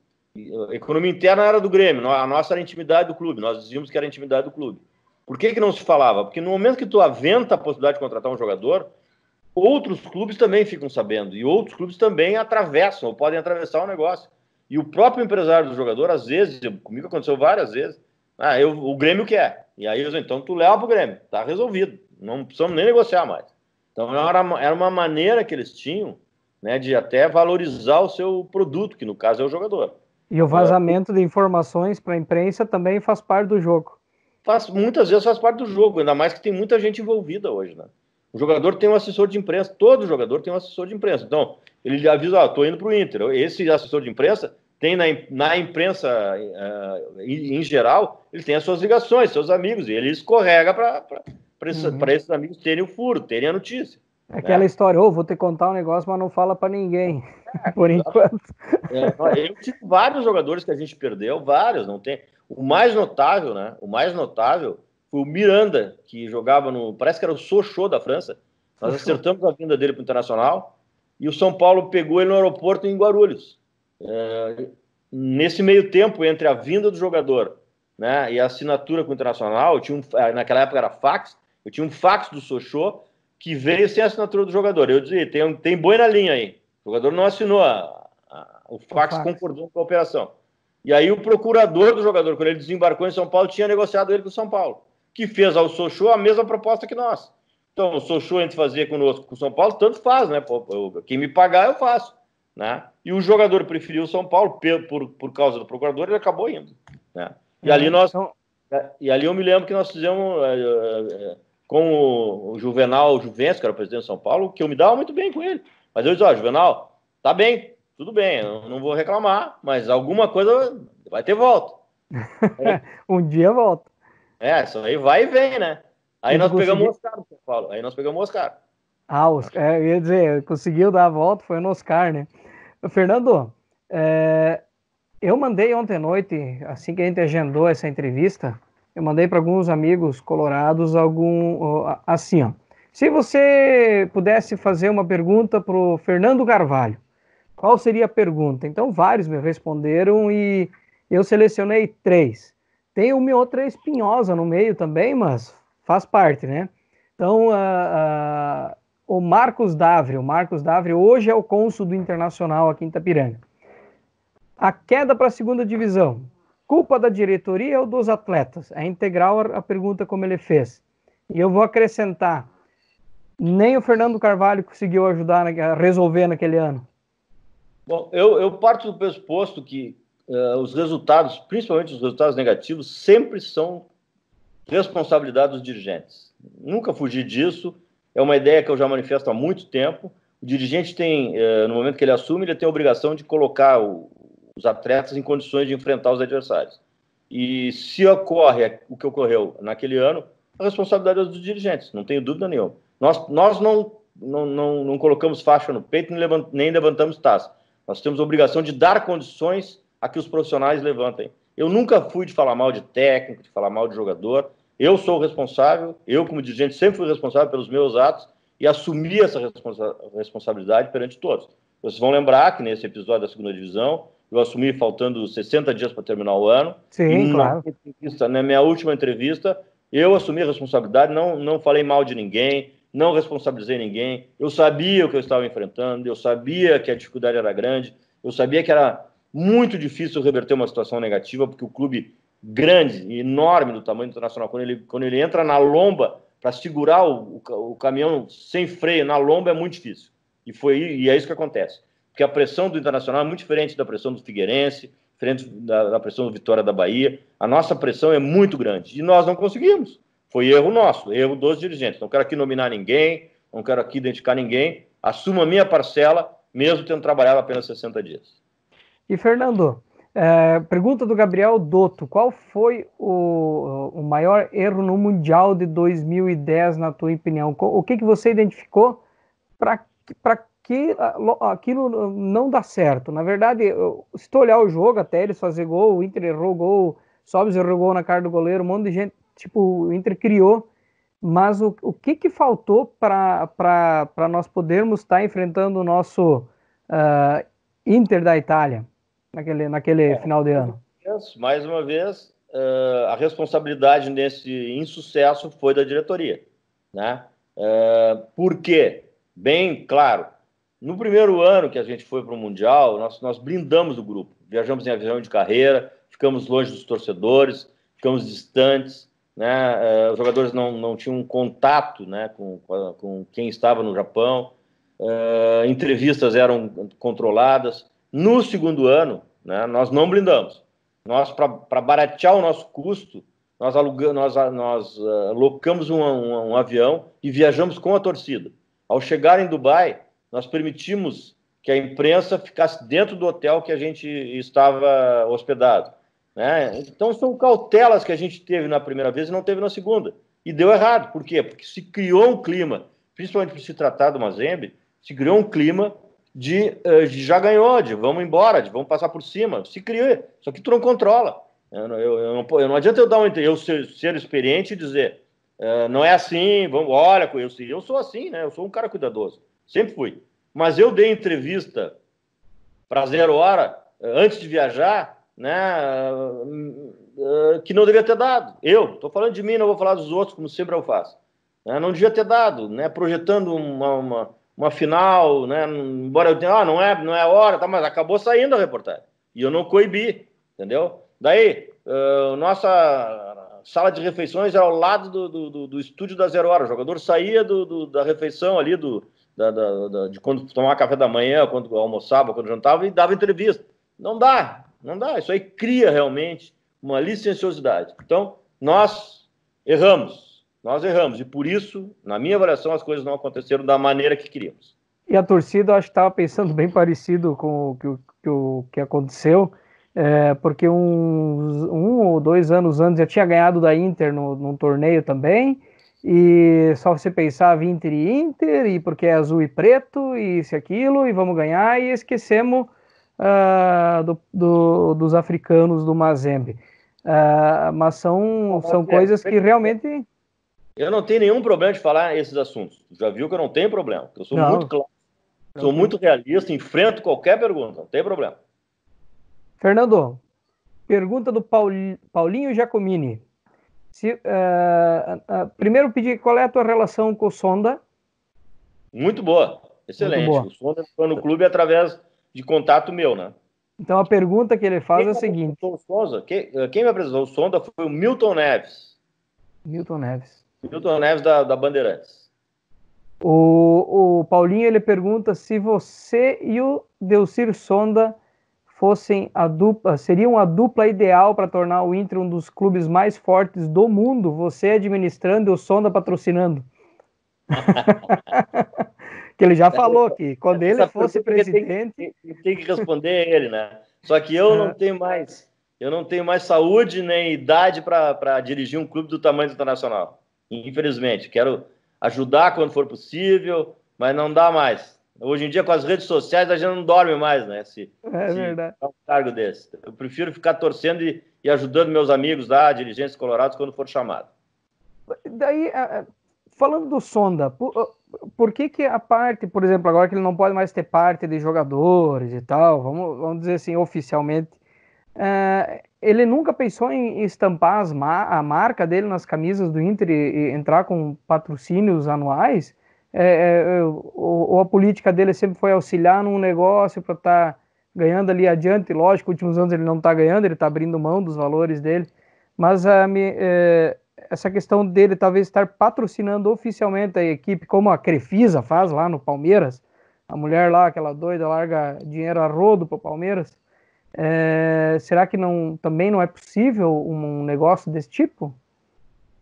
A economia interna era do Grêmio, a nossa era a intimidade do clube, nós dizíamos que era a intimidade do clube. Por que não se falava? Porque no momento que tu aventa a possibilidade de contratar um jogador, outros clubes também ficam sabendo, e outros clubes também atravessam, ou podem atravessar o negócio. E o próprio empresário do jogador, às vezes, comigo aconteceu várias vezes, o Grêmio quer. E aí, então tu leva pro Grêmio, tá resolvido. Não precisamos nem negociar mais. Então era uma maneira que eles tinham, né, de até valorizar o seu produto, que no caso é o jogador. E o vazamento de informações para a imprensa também faz parte do jogo. Muitas vezes faz parte do jogo, ainda mais que tem muita gente envolvida hoje, né? O jogador tem um assessor de imprensa, todo jogador tem um assessor de imprensa. Então, ele avisa, tô indo pro Inter. Esse assessor de imprensa tem na imprensa, em geral, ele tem as suas ligações, seus amigos, e ele escorrega para esses amigos terem o furo, terem a notícia. Aquela história, vou te contar um negócio, mas não fala para ninguém, por enquanto. Eu tive vários jogadores que a gente perdeu, vários, não tem. O mais notável, né? O mais notável foi o Miranda, que jogava parece que era o Sochaux da França. Nós acertamos a vinda dele para o Internacional, e o São Paulo pegou ele no aeroporto em Guarulhos. Nesse meio tempo, entre a vinda do jogador, né, e a assinatura com o Internacional, naquela época era fax, eu tinha um fax do Sochaux que veio sem a assinatura do jogador. Eu dizia, tem boi na linha aí. O jogador não assinou, o fax concordou com a operação. E aí o procurador do jogador, quando ele desembarcou em São Paulo, tinha negociado ele com o São Paulo, que fez ao Sochaux a mesma proposta que nós. Então, o Sochaux, entre fazer conosco com o São Paulo, tanto faz, né? Quem me pagar, eu faço. Né? E o jogador preferiu o São Paulo por causa do procurador, ele acabou indo. Né? E ali eu me lembro que nós fizemos com o Juvenal Juventus, que era o presidente de São Paulo, que eu me dava muito bem com ele. Mas eu disse, Juvenal, tá bem, tudo bem, eu não vou reclamar, mas alguma coisa vai ter volta. Um dia volta. Isso aí vai e vem, né? Aí nós pegamos o Oscar no São Paulo. Eu ia dizer, conseguiu dar a volta, foi no Oscar, né? Fernando, eu mandei ontem à noite, assim que a gente agendou essa entrevista, eu mandei para alguns amigos colorados assim, ó. Se você pudesse fazer uma pergunta para o Fernando Carvalho, qual seria a pergunta? Então, vários me responderam e eu selecionei 3. Tem uma outra espinhosa no meio também, mas faz parte, né? Então, o Marcos Davre hoje é o cônsul do Internacional aqui em Itapiranga. A queda para a segunda divisão, culpa da diretoria ou dos atletas? É integral a pergunta como ele fez. E eu vou acrescentar, nem o Fernando Carvalho conseguiu ajudar a resolver naquele ano. Bom, eu parto do pressuposto que os resultados, principalmente os resultados negativos, sempre são responsabilidade dos dirigentes. Nunca fugi disso, é uma ideia que eu já manifesto há muito tempo. O dirigente tem, no momento que ele assume, ele tem a obrigação de colocar os atletas em condições de enfrentar os adversários. E se ocorre o que ocorreu naquele ano, a responsabilidade é dos dirigentes, não tenho dúvida nenhuma. Nós não colocamos faixa no peito, nem levantamos taça. Nós temos a obrigação de dar condições a que os profissionais levantem. Eu nunca fui de falar mal de técnico, de falar mal de jogador. Eu sou o responsável, eu como dirigente sempre fui responsável pelos meus atos e assumi essa responsabilidade perante todos. Vocês vão lembrar que nesse episódio da segunda divisão, eu assumi faltando 60 dias para terminar o ano. Sim, claro. Na minha última entrevista, eu assumi a responsabilidade, não falei mal de ninguém, não responsabilizei ninguém. Eu sabia o que eu estava enfrentando, eu sabia que a dificuldade era grande, eu sabia que era muito difícil reverter uma situação negativa, porque o clube grande e enorme do tamanho internacional, quando ele entra na lomba para segurar o caminhão sem freio na lomba, é muito difícil. E é isso que acontece. Porque a pressão do Internacional é muito diferente da pressão do Figueirense, diferente da pressão do Vitória da Bahia. A nossa pressão é muito grande. E nós não conseguimos. Foi erro nosso, erro dos dirigentes. Não quero aqui nominar ninguém, não quero aqui identificar ninguém. Assumo a minha parcela, mesmo tendo trabalhado apenas 60 dias. E, Fernando, pergunta do Gabriel Dotto. Qual foi o maior erro no Mundial de 2010, na tua opinião? O que você identificou para que aquilo não dá certo? Na verdade, se tu olhar o jogo, até eles fazer gol, o Inter errou gol, Sobis errou gol na cara do goleiro, um monte de gente, o Inter criou, mas o que faltou para nós podermos estar enfrentando o nosso Inter da Itália naquele final de ano? Mais uma vez, a responsabilidade nesse insucesso foi da diretoria, né? Por quê? Bem claro, no primeiro ano que a gente foi para o Mundial, nós blindamos o grupo. viajamos em avião de carreira, ficamos longe dos torcedores, ficamos distantes, né? Os jogadores não tinham contato, né, com quem estava no Japão, entrevistas eram controladas. No segundo ano, né, nós não blindamos. Nós, para baratear o nosso custo, nós alocamos um avião e viajamos com a torcida. Ao chegar em Dubai, nós permitimos que a imprensa ficasse dentro do hotel que a gente estava hospedado, né? Então, são cautelas que a gente teve na primeira vez e não teve na segunda. E deu errado. Por quê? Porque se criou um clima, principalmente por se tratar do Mazembe, se criou um clima de já ganhou, de vamos embora, de vamos passar por cima. Se criou, só que tu não controla. Não adianta eu ser experiente e dizer não é assim, olha, eu sou assim, né? Eu sou um cara cuidadoso, sempre fui. Mas eu dei entrevista para 0 Hora antes de viajar, né? Que não devia ter dado. Eu estou falando de mim, não vou falar dos outros, como sempre eu faço. Não devia ter dado, né? Projetando uma final, né? Embora eu tenha, não é hora, tá, mas acabou saindo a reportagem. E eu não coibi, entendeu? Daí, nossa sala de refeições era ao lado do estúdio da 0 Hora. O jogador saía da refeição ali, de quando tomava café da manhã, quando almoçava, quando jantava, e dava entrevista. Não dá. Isso aí cria realmente uma licenciosidade. Então, nós erramos. E por isso, na minha avaliação, as coisas não aconteceram da maneira que queríamos. E a torcida, eu acho que estava pensando bem parecido com o que aconteceu, porque um ou 2 anos antes já tinha ganhado da Inter num torneio também, e só você pensava Inter e Inter, e porque é azul e preto, e isso e aquilo, e vamos ganhar, e esquecemos dos africanos do Mazembe. Mas são coisas que realmente... Eu não tenho nenhum problema de falar esses assuntos. Já viu que eu não tenho problema. Eu sou muito claro, sou muito realista, enfrento qualquer pergunta, não tem problema. Fernando, pergunta do Paulinho Giacomini. Primeiro pedir qual é a tua relação com o Sonda. Muito boa, excelente. Muito boa. O Sonda foi no clube através de contato meu, né? Então a pergunta que ele faz é a seguinte. Quem me apresentou o Sonda foi o Milton Neves. Milton Neves da Bandeirantes. O Paulinho, ele pergunta se você e o Delcir Sonda seriam a dupla ideal para tornar o Inter um dos clubes mais fortes do mundo, você administrando e o Sonda patrocinando. Que ele já falou que quando ele fosse presidente... Tem que responder ele, né? Só que eu não tenho mais saúde nem idade para dirigir um clube do tamanho do Internacional. Infelizmente, quero ajudar quando for possível, mas não dá mais. Hoje em dia, com as redes sociais, a gente não dorme mais, né? Verdade. Um cargo desse. Eu prefiro ficar torcendo e ajudando meus amigos lá, dirigentes colorados, quando for chamado. Daí, falando do Sonda, por que a parte, por exemplo, agora que ele não pode mais ter parte de jogadores e tal, vamos dizer assim, oficialmente, ele nunca pensou em estampar a marca dele nas camisas do Inter e entrar com patrocínios anuais? Ou a política dele sempre foi auxiliar num negócio para estar ganhando ali adiante? Lógico, nos últimos anos ele não está ganhando, ele está abrindo mão dos valores dele, mas essa questão dele talvez estar patrocinando oficialmente a equipe, como a Crefisa faz lá no Palmeiras, a mulher lá, aquela doida, larga dinheiro a rodo para o Palmeiras. Será que também não é possível um negócio desse tipo?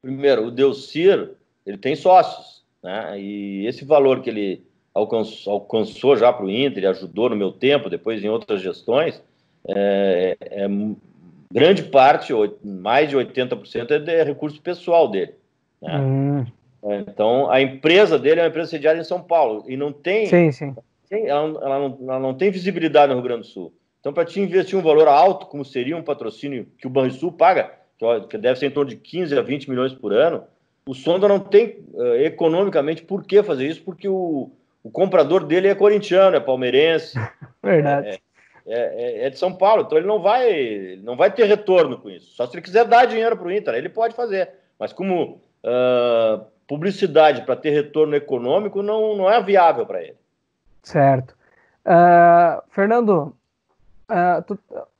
Primeiro, o Delcir, ele tem sócios, né? E esse valor que ele alcançou já para o Inter, ele ajudou no meu tempo, depois em outras gestões, grande parte, mais de 80% é de recurso pessoal dele, né? Então, a empresa dele é uma empresa sediada em São Paulo e não tem... Sim. Ela não tem visibilidade no Rio Grande do Sul. Então, para te investir um valor alto, como seria um patrocínio que o Banrisul paga, que deve ser em torno de 15 a 20 milhões por ano, o Sonda não tem economicamente por que fazer isso, porque o comprador dele é corintiano, é palmeirense. Verdade. É de São Paulo, então ele não vai ter retorno com isso. Só se ele quiser dar dinheiro para o Inter, ele pode fazer. Mas como publicidade para ter retorno econômico não é viável para ele. Certo. Fernando,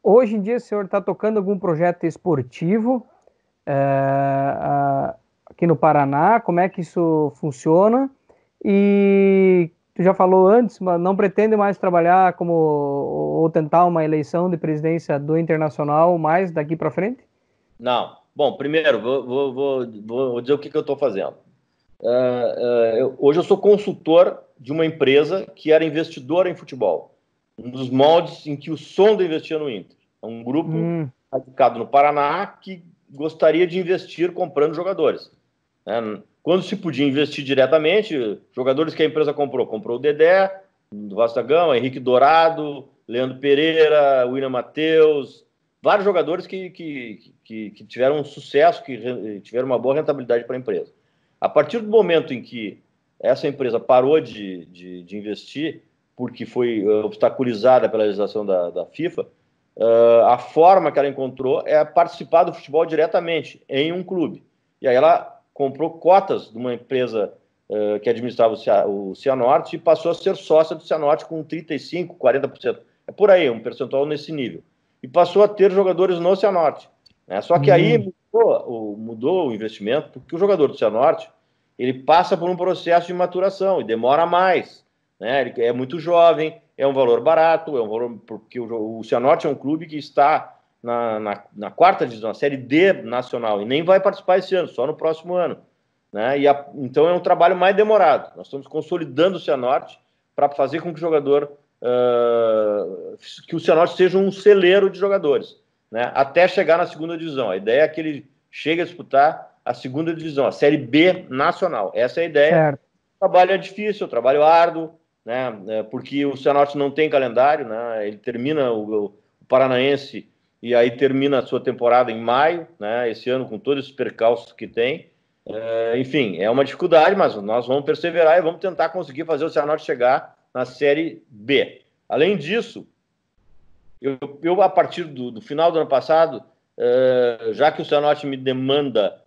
hoje em dia o senhor está tocando algum projeto esportivo aqui no Paraná? Como é que isso funciona? E tu já falou antes, mas não pretende mais trabalhar ou tentar uma eleição de presidência do Internacional mais daqui para frente? Não. Bom, primeiro, vou dizer o que eu estou fazendo. Hoje eu sou consultor de uma empresa que era investidora em futebol, um dos moldes em que o Sonda investia no Inter. É um grupo radicado no Paraná que gostaria de investir comprando jogadores. Quando se podia investir diretamente, jogadores que a empresa comprou o Dedé, do Vasco da Gama, Henrique Dourado, Leandro Pereira, William Matheus, vários jogadores que tiveram sucesso, que tiveram uma boa rentabilidade para a empresa. A partir do momento em que essa empresa parou de investir, porque foi obstaculizada pela legislação da FIFA, a forma que ela encontrou é participar do futebol diretamente em um clube. E aí ela comprou cotas de uma empresa que administrava o Cianorte e passou a ser sócia do Cianorte com 35%, 40%. É por aí, um percentual nesse nível. E passou a ter jogadores no Cianorte. Só que aí mudou o investimento, porque o jogador do Cianorte ele passa por um processo de maturação e demora mais. Ele é muito jovem, é um valor barato, é um valor porque o Cianorte é um clube que está na quarta divisão, na Série D nacional, e nem vai participar esse ano, só no próximo ano. Então é um trabalho mais demorado. Nós estamos consolidando o Cianorte para fazer com que o jogador, que o Cianorte seja um celeiro de jogadores, até chegar na segunda divisão. A ideia é que ele chegue a disputar a segunda divisão, a Série B nacional. Essa é a ideia. Certo. O trabalho é difícil, o trabalho é árduo, porque o Cianorte não tem calendário, ele termina o Paranaense e aí termina a sua temporada em maio, esse ano com todos os percalços que tem. Enfim, é uma dificuldade, mas nós vamos perseverar e vamos tentar conseguir fazer o Cianorte chegar na Série B. Além disso, eu a partir do final do ano passado, já que o Cianorte me demanda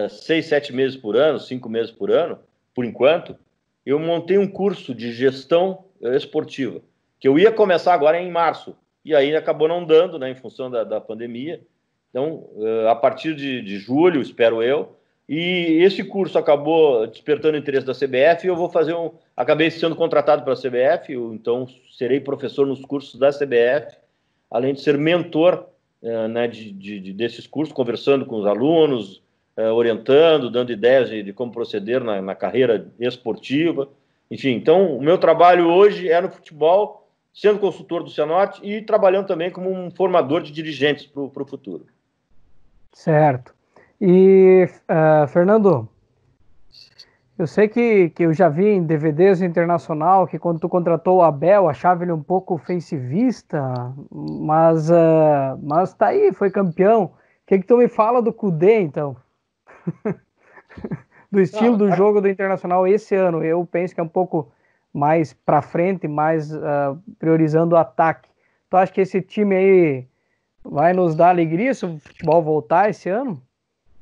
6, 7 meses por ano, 5 meses por ano, por enquanto, eu montei um curso de gestão esportiva, que eu ia começar agora em março, e aí acabou não dando, em função da pandemia. Então, a partir de julho, espero eu, e esse curso acabou despertando o interesse da CBF, e eu vou fazer acabei sendo contratado pela CBF, então serei professor nos cursos da CBF, além de ser mentor desses cursos, conversando com os alunos, orientando, dando ideias de como proceder na carreira esportiva. Enfim, então o meu trabalho hoje é no futebol, sendo consultor do Cianorte e trabalhando também como um formador de dirigentes para o futuro. Certo. E, Fernando, eu sei que eu já vi em DVDs Internacional que quando tu contratou o Abel, achava ele um pouco ofensivista, mas tá aí, foi campeão. O que tu me fala do Kudê, então? Do estilo do jogo do Internacional esse ano? Eu penso que é um pouco mais para frente, mais priorizando o ataque. Tu acha que esse time aí vai nos dar alegria se o futebol voltar esse ano?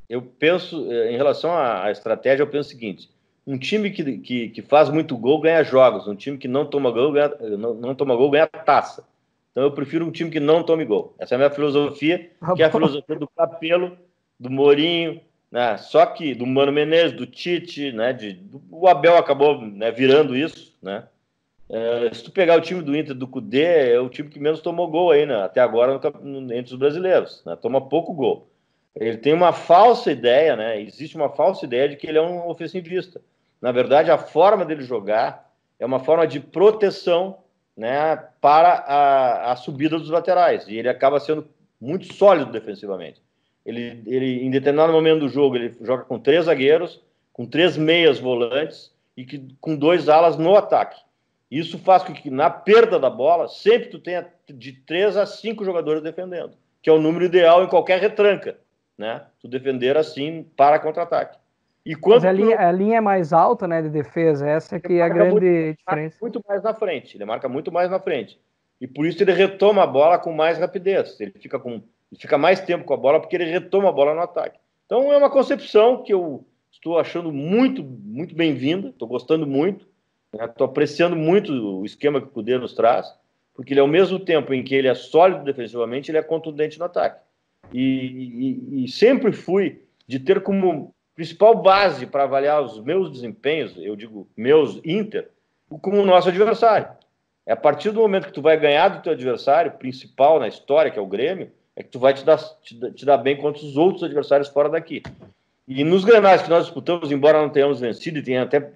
Eu penso, em relação à estratégia, eu penso o seguinte: um time que faz muito gol ganha jogos, um time que não toma gol ganha taça. Então eu prefiro um time que não tome gol. Essa é a minha filosofia, que é a filosofia do Capello, do Mourinho, só que do Mano Menezes, do Tite, o Abel acabou virando isso, se tu pegar o time do Inter, do Kudê, é o time que menos tomou gol aí, até agora entre os brasileiros, toma pouco gol. Ele tem uma falsa ideia, existe uma falsa ideia de que ele é um ofensivista. Na verdade, a forma dele jogar é uma forma de proteção, para a subida dos laterais, e ele acaba sendo muito sólido defensivamente. Ele, em determinado momento do jogo, ele joga com 3 zagueiros, com 3 meias volantes e com 2 alas no ataque. Isso faz com que, na perda da bola, sempre tu tenha de 3 a 5 jogadores defendendo, que é o número ideal em qualquer retranca, tu defender assim para contra-ataque. Mas a linha é mais alta, de defesa, essa que é a grande diferença. Muito mais na frente, ele marca muito mais na frente. E por isso ele retoma a bola com mais rapidez, ele fica mais tempo com a bola porque ele retoma a bola no ataque. Então é uma concepção que eu estou achando muito, muito bem-vinda, estou gostando muito, estou apreciando muito o esquema que o Kudê nos traz, porque ele, ao mesmo tempo em que ele é sólido defensivamente, ele é contundente no ataque. E sempre fui de ter como principal base para avaliar os meus desempenhos, eu digo meus Inter, como o nosso adversário. É a partir do momento que tu vai ganhar do teu adversário principal na história, que é o Grêmio, é que tu vai te dar bem contra os outros adversários fora daqui. E nos grenais que nós disputamos, embora não tenhamos vencido e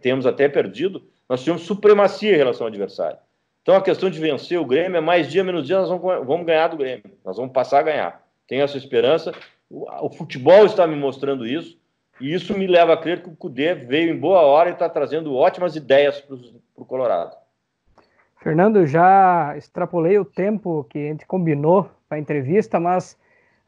tenhamos até perdido, nós tivemos supremacia em relação ao adversário. Então a questão de vencer o Grêmio é mais dia, menos dia, nós vamos ganhar do Grêmio. Nós vamos passar a ganhar. Tenho essa esperança. O futebol está me mostrando isso. E isso me leva a crer que o Cudê veio em boa hora e está trazendo ótimas ideias para o Colorado. Fernando, já extrapolei o tempo que a gente combinou para a entrevista, mas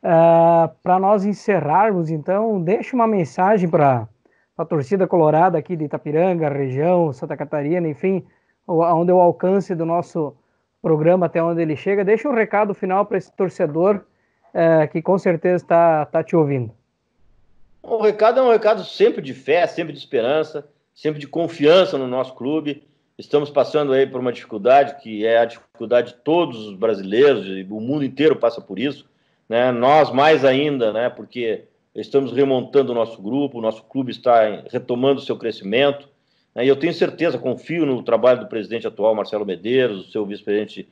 para nós encerrarmos, então, deixa uma mensagem para a torcida colorada aqui de Itapiranga, região, Santa Catarina, enfim, onde é o alcance do nosso programa, até onde ele chega. Deixa um recado final para esse torcedor que com certeza está te ouvindo. O recado é um recado sempre de fé, sempre de esperança, sempre de confiança no nosso clube. Estamos passando aí por uma dificuldade que é a dificuldade de todos os brasileiros, e o mundo inteiro passa por isso, né? Nós mais ainda, né? Porque estamos remontando o nosso grupo, o nosso clube está retomando o seu crescimento, né? E eu tenho certeza, confio no trabalho do presidente atual, Marcelo Medeiros, do seu vice-presidente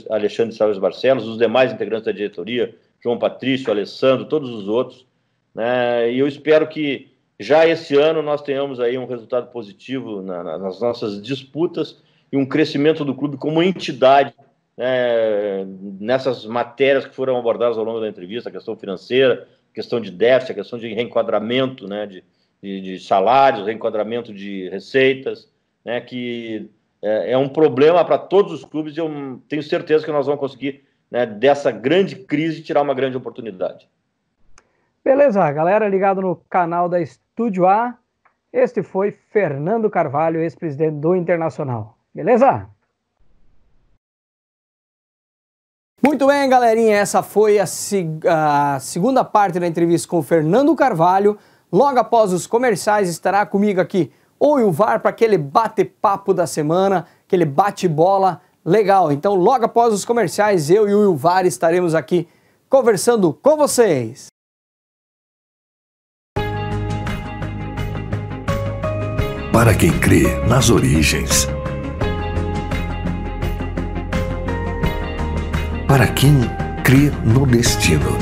Alexandre Salles Barcelos, os demais integrantes da diretoria, João Patrício, Alessandro, todos os outros, né? E eu espero que já esse ano nós tenhamos aí um resultado positivo nas nossas disputas e um crescimento do clube como entidade, né, nessas matérias que foram abordadas ao longo da entrevista, a questão financeira, a questão de déficit, a questão de reenquadramento, né, de salários, reenquadramento de receitas, né, que é um problema para todos os clubes, e eu tenho certeza que nós vamos conseguir, né, dessa grande crise, tirar uma grande oportunidade. Beleza, galera ligado no canal da Estúdio A, este foi Fernando Carvalho, ex-presidente do Internacional. Beleza? Muito bem, galerinha, essa foi a segunda parte da entrevista com o Fernando Carvalho. Logo após os comerciais estará comigo aqui o Wilvar para aquele bate-papo da semana, aquele bate-bola legal. Então, logo após os comerciais, eu e o Wilvar estaremos aqui conversando com vocês. Para quem crê nas origens. Para quem crê no destino.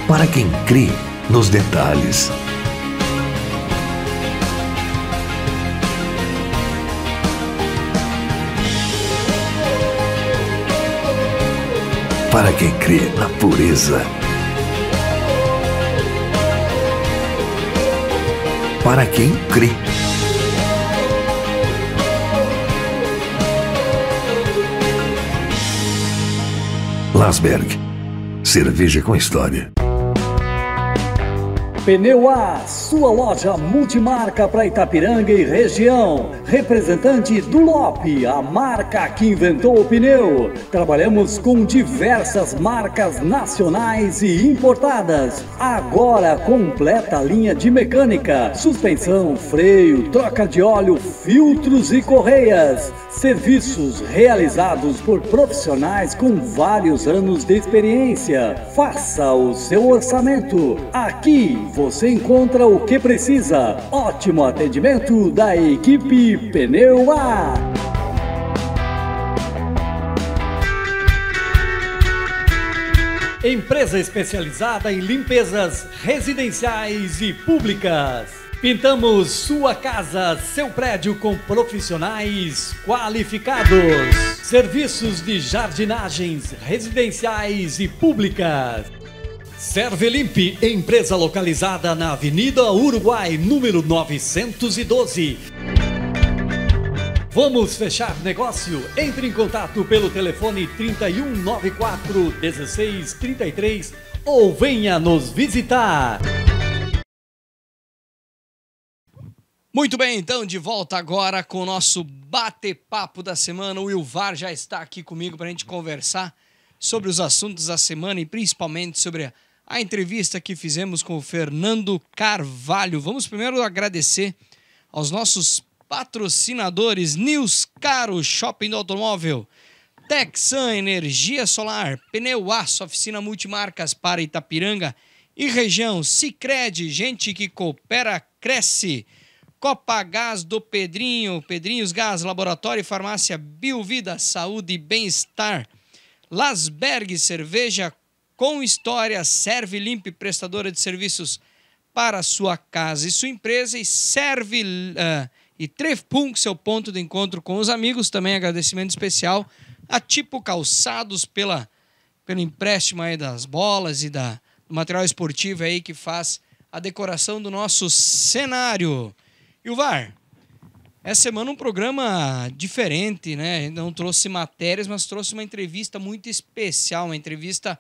Para quem crê nos detalhes. Para quem crê na pureza. Para quem crê. Lasberg, cerveja com história. Pneu A, sua loja multimarca para Itapiranga e região. Representante do Lop, a marca que inventou o pneu. Trabalhamos com diversas marcas nacionais e importadas. Agora completa a linha de mecânica, suspensão, freio, troca de óleo, filtros e correias. Serviços realizados por profissionais com vários anos de experiência. Faça o seu orçamento. Aqui você encontra o que precisa. Ótimo atendimento da equipe Pneu A. Empresa especializada em limpezas residenciais e públicas. Pintamos sua casa, seu prédio com profissionais qualificados. Serviços de jardinagens residenciais e públicas. Servelimp, empresa localizada na Avenida Uruguai, número 912. Vamos fechar negócio? Entre em contato pelo telefone 3194 1633 ou venha nos visitar. Muito bem, então, de volta agora com o nosso bate-papo da semana. O Wilvar já está aqui comigo para a gente conversar sobre os assuntos da semana e principalmente sobre a entrevista que fizemos com o Fernando Carvalho. Vamos primeiro agradecer aos nossos patrocinadores: Newscar, o shopping do automóvel, Texan Energia Solar, Pneu Aço, oficina multimarcas para Itapiranga e região, Sicredi, gente que coopera, cresce. Copagás do Pedrinho, Pedrinhos Gás, Laboratório e Farmácia Biovida, Saúde e Bem-Estar. Lasberg, cerveja com história, serve limpe, prestadora de serviços para sua casa e sua empresa, e serve e Trefpunk, seu ponto de encontro com os amigos. Também agradecimento especial a Tipo Calçados pelo empréstimo aí das bolas e do material esportivo aí que faz a decoração do nosso cenário. E o VAR, essa semana um programa diferente, né? Não trouxe matérias, mas trouxe uma entrevista muito especial, uma entrevista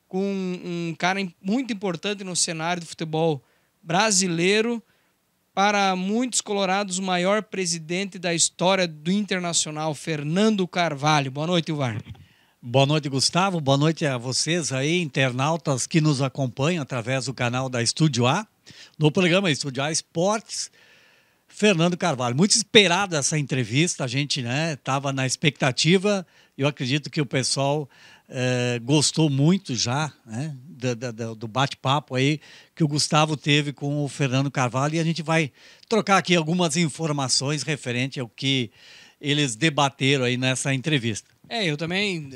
com um cara muito importante no cenário do futebol brasileiro, para muitos colorados, o maior presidente da história do Internacional, Fernando Carvalho. Boa noite, VAR. Boa noite, Gustavo. Boa noite a vocês aí, internautas que nos acompanham através do canal da Estúdio A, no programa Estúdio A Esportes. Fernando Carvalho, muito esperada essa entrevista, a gente estava na expectativa, eu acredito que o pessoal gostou muito já do bate-papo aí que o Gustavo teve com o Fernando Carvalho, e a gente vai trocar aqui algumas informações referente ao que eles debateram aí nessa entrevista. Eu também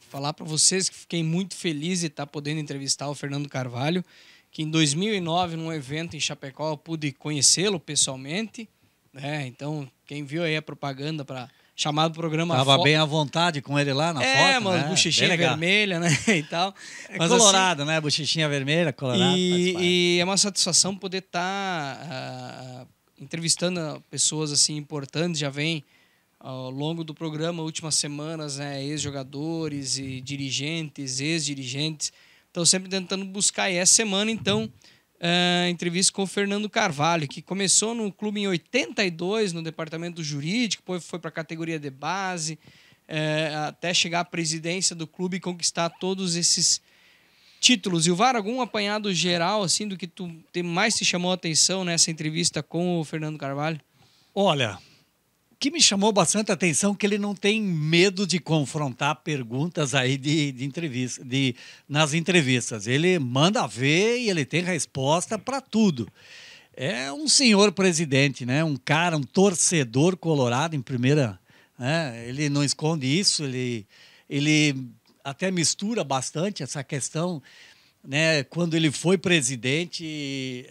falar para vocês que fiquei muito feliz de estar podendo entrevistar o Fernando Carvalho, que em 2009, num evento em Chapecó, eu pude conhecê-lo pessoalmente, né? Então, quem viu aí a propaganda para chamado programa... Tava bem à vontade com ele lá na foto, mas bochechinha vermelha, né, e tal. Mas colorado, assim, né, bochechinha vermelha, colorado. E é uma satisfação poder estar entrevistando pessoas assim importantes. Já vem ao longo do programa, últimas semanas, né, ex-jogadores e dirigentes, ex-dirigentes. Estou sempre tentando buscar. E essa semana, então, entrevista com o Fernando Carvalho, que começou no clube em 82, no departamento jurídico, depois foi para a categoria de base, até chegar à presidência do clube e conquistar todos esses títulos. E o VAR, algum apanhado geral assim do que mais te chamou a atenção nessa entrevista com o Fernando Carvalho? Olha, o que me chamou bastante a atenção é que ele não tem medo de confrontar perguntas aí de entrevista, nas entrevistas. Ele manda ver e ele tem resposta para tudo. É um senhor presidente, né? Um cara, um torcedor colorado em primeira, né? Ele não esconde isso, ele até mistura bastante essa questão, né? Quando ele foi presidente,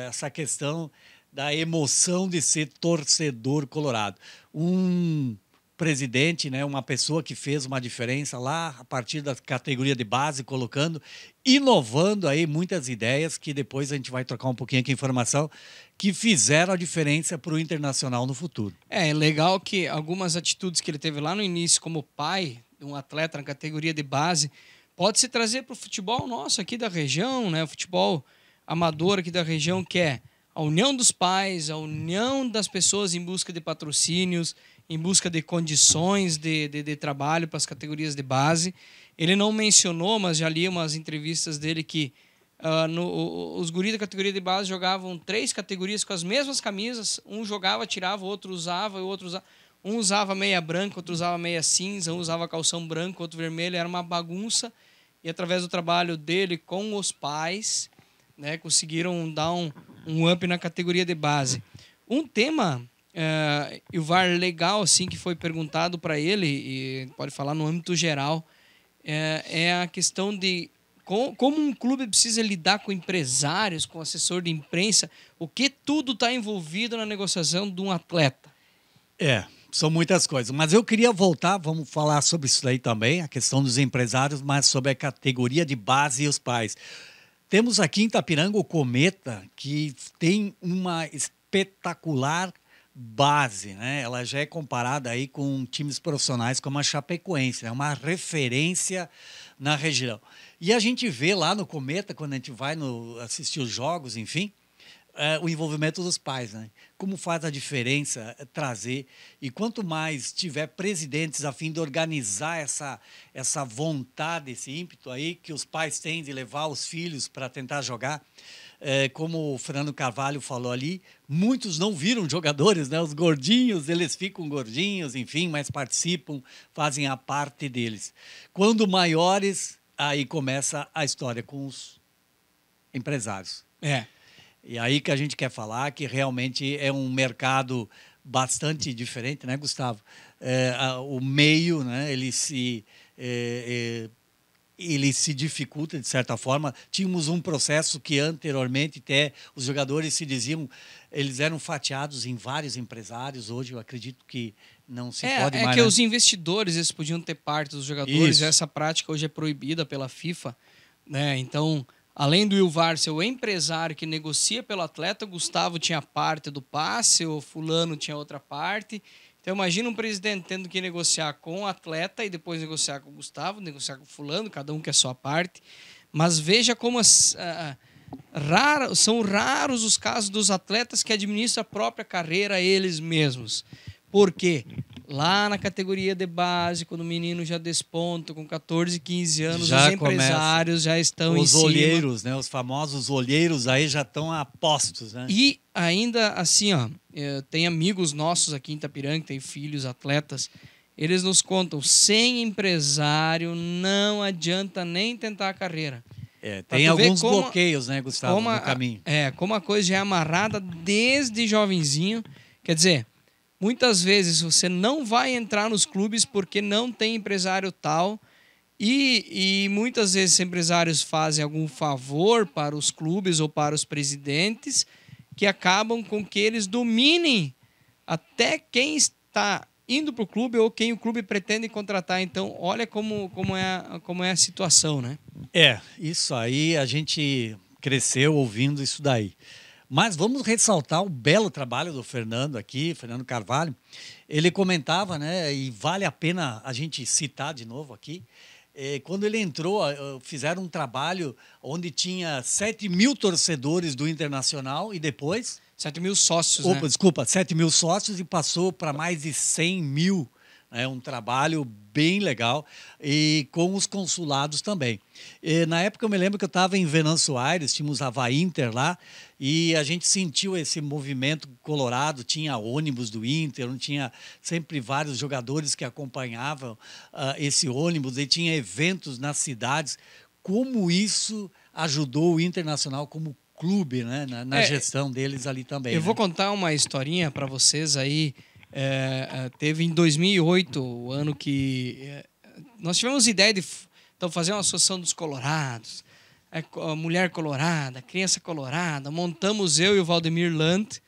essa questão da emoção de ser torcedor colorado. Um presidente, né, uma pessoa que fez uma diferença lá a partir da categoria de base, colocando, inovando aí muitas ideias que depois a gente vai trocar um pouquinho aqui a informação, que fizeram a diferença para o Internacional no futuro. É legal que algumas atitudes que ele teve lá no início como pai de um atleta na categoria de base pode se trazer para o futebol nosso aqui da região, né, o futebol amador aqui da região, que é a união dos pais, a união das pessoas em busca de patrocínios, em busca de condições de trabalho para as categorias de base. Ele não mencionou, mas já li umas entrevistas dele que os guris da categoria de base jogavam 3 categorias com as mesmas camisas. Um jogava, tirava, o outro usava, e o outro usava. Um usava meia branca, outro usava meia cinza, um usava calção branco, outro vermelho. Era uma bagunça. E através do trabalho dele com os pais, né, conseguiram dar um up na categoria de base. Um tema, e o VAR legal, assim, que foi perguntado para ele, e pode falar no âmbito geral, é a questão de como um clube precisa lidar com empresários, com assessor de imprensa, o que tudo está envolvido na negociação de um atleta. São muitas coisas, mas eu queria voltar, vamos falar sobre isso aí também, a questão dos empresários, mas sobre a categoria de base e os pais. Temos aqui em Itapiranga o Cometa, que tem uma espetacular base, né? Ela já é comparada aí com times profissionais como a Chapecoense, é uma referência na região. E a gente vê lá no Cometa, quando a gente vai assistir os jogos, enfim, o envolvimento dos pais, né? Como faz a diferença trazer, e quanto mais tiver presidentes a fim de organizar essa vontade, esse ímpeto aí que os pais têm de levar os filhos para tentar jogar, como o Fernando Carvalho falou ali, muitos não viram jogadores, né? Os gordinhos, eles ficam gordinhos, enfim, mas participam, fazem a parte deles. Quando maiores, aí começa a história com os empresários. E aí que a gente quer falar que realmente é um mercado bastante diferente, né, Gustavo? O meio, né, ele se dificulta, de certa forma. Tínhamos um processo que anteriormente até os jogadores se diziam, eles eram fatiados em vários empresários. Hoje eu acredito que não se pode mais. É que os investidores eles podiam ter parte dos jogadores. Isso. Essa prática hoje é proibida pela FIFA, né? Então, além do Wilvar ser o empresário que negocia pelo atleta, o Gustavo tinha parte do passe, o fulano tinha outra parte. Então, imagina um presidente tendo que negociar com o atleta e depois negociar com o Gustavo, negociar com o fulano, cada um quer a sua parte. Mas veja como são raros os casos dos atletas que administram a própria carreira eles mesmos. Por quê? Lá na categoria de base, quando o menino já desponta com 14, 15 anos, os empresários já estão em cima. Os olheiros, né? Os famosos olheiros aí já estão a postos, né? E ainda assim, tem amigos nossos aqui em Itapiranga, tem filhos, atletas, eles nos contam, sem empresário não adianta nem tentar a carreira. Tem alguns bloqueios, né, Gustavo, no caminho. Como a coisa já é amarrada desde jovenzinho, quer dizer... Muitas vezes você não vai entrar nos clubes porque não tem empresário tal e muitas vezes os empresários fazem algum favor para os clubes ou para os presidentes que acabam com que eles dominem até quem está indo para o clube ou quem o clube pretende contratar. Então, olha como é a situação, né? Isso aí a gente cresceu ouvindo isso daí. Mas vamos ressaltar o belo trabalho do Fernando aqui, Fernando Carvalho. Ele comentava, né, e vale a pena a gente citar de novo aqui, quando ele entrou, fizeram um trabalho onde tinha 7 mil torcedores do Internacional e depois... 7 mil sócios, né? Desculpa, 7 mil sócios e passou para mais de 100 mil. Um trabalho bem legal e com os consulados também. Na época eu me lembro que eu estava em Venâncio Aires, tínhamos a Havaí Inter lá e a gente sentiu esse movimento colorado, tinha ônibus do Inter, tinha sempre vários jogadores que acompanhavam esse ônibus e tinha eventos nas cidades. Como isso ajudou o Internacional como clube, né? na gestão deles ali também. Eu vou contar uma historinha para vocês aí. Teve em 2008, o ano que nós tivemos ideia de fazer uma associação dos colorados, a mulher colorada, a criança colorada. Montamos eu e o Valdemir Land,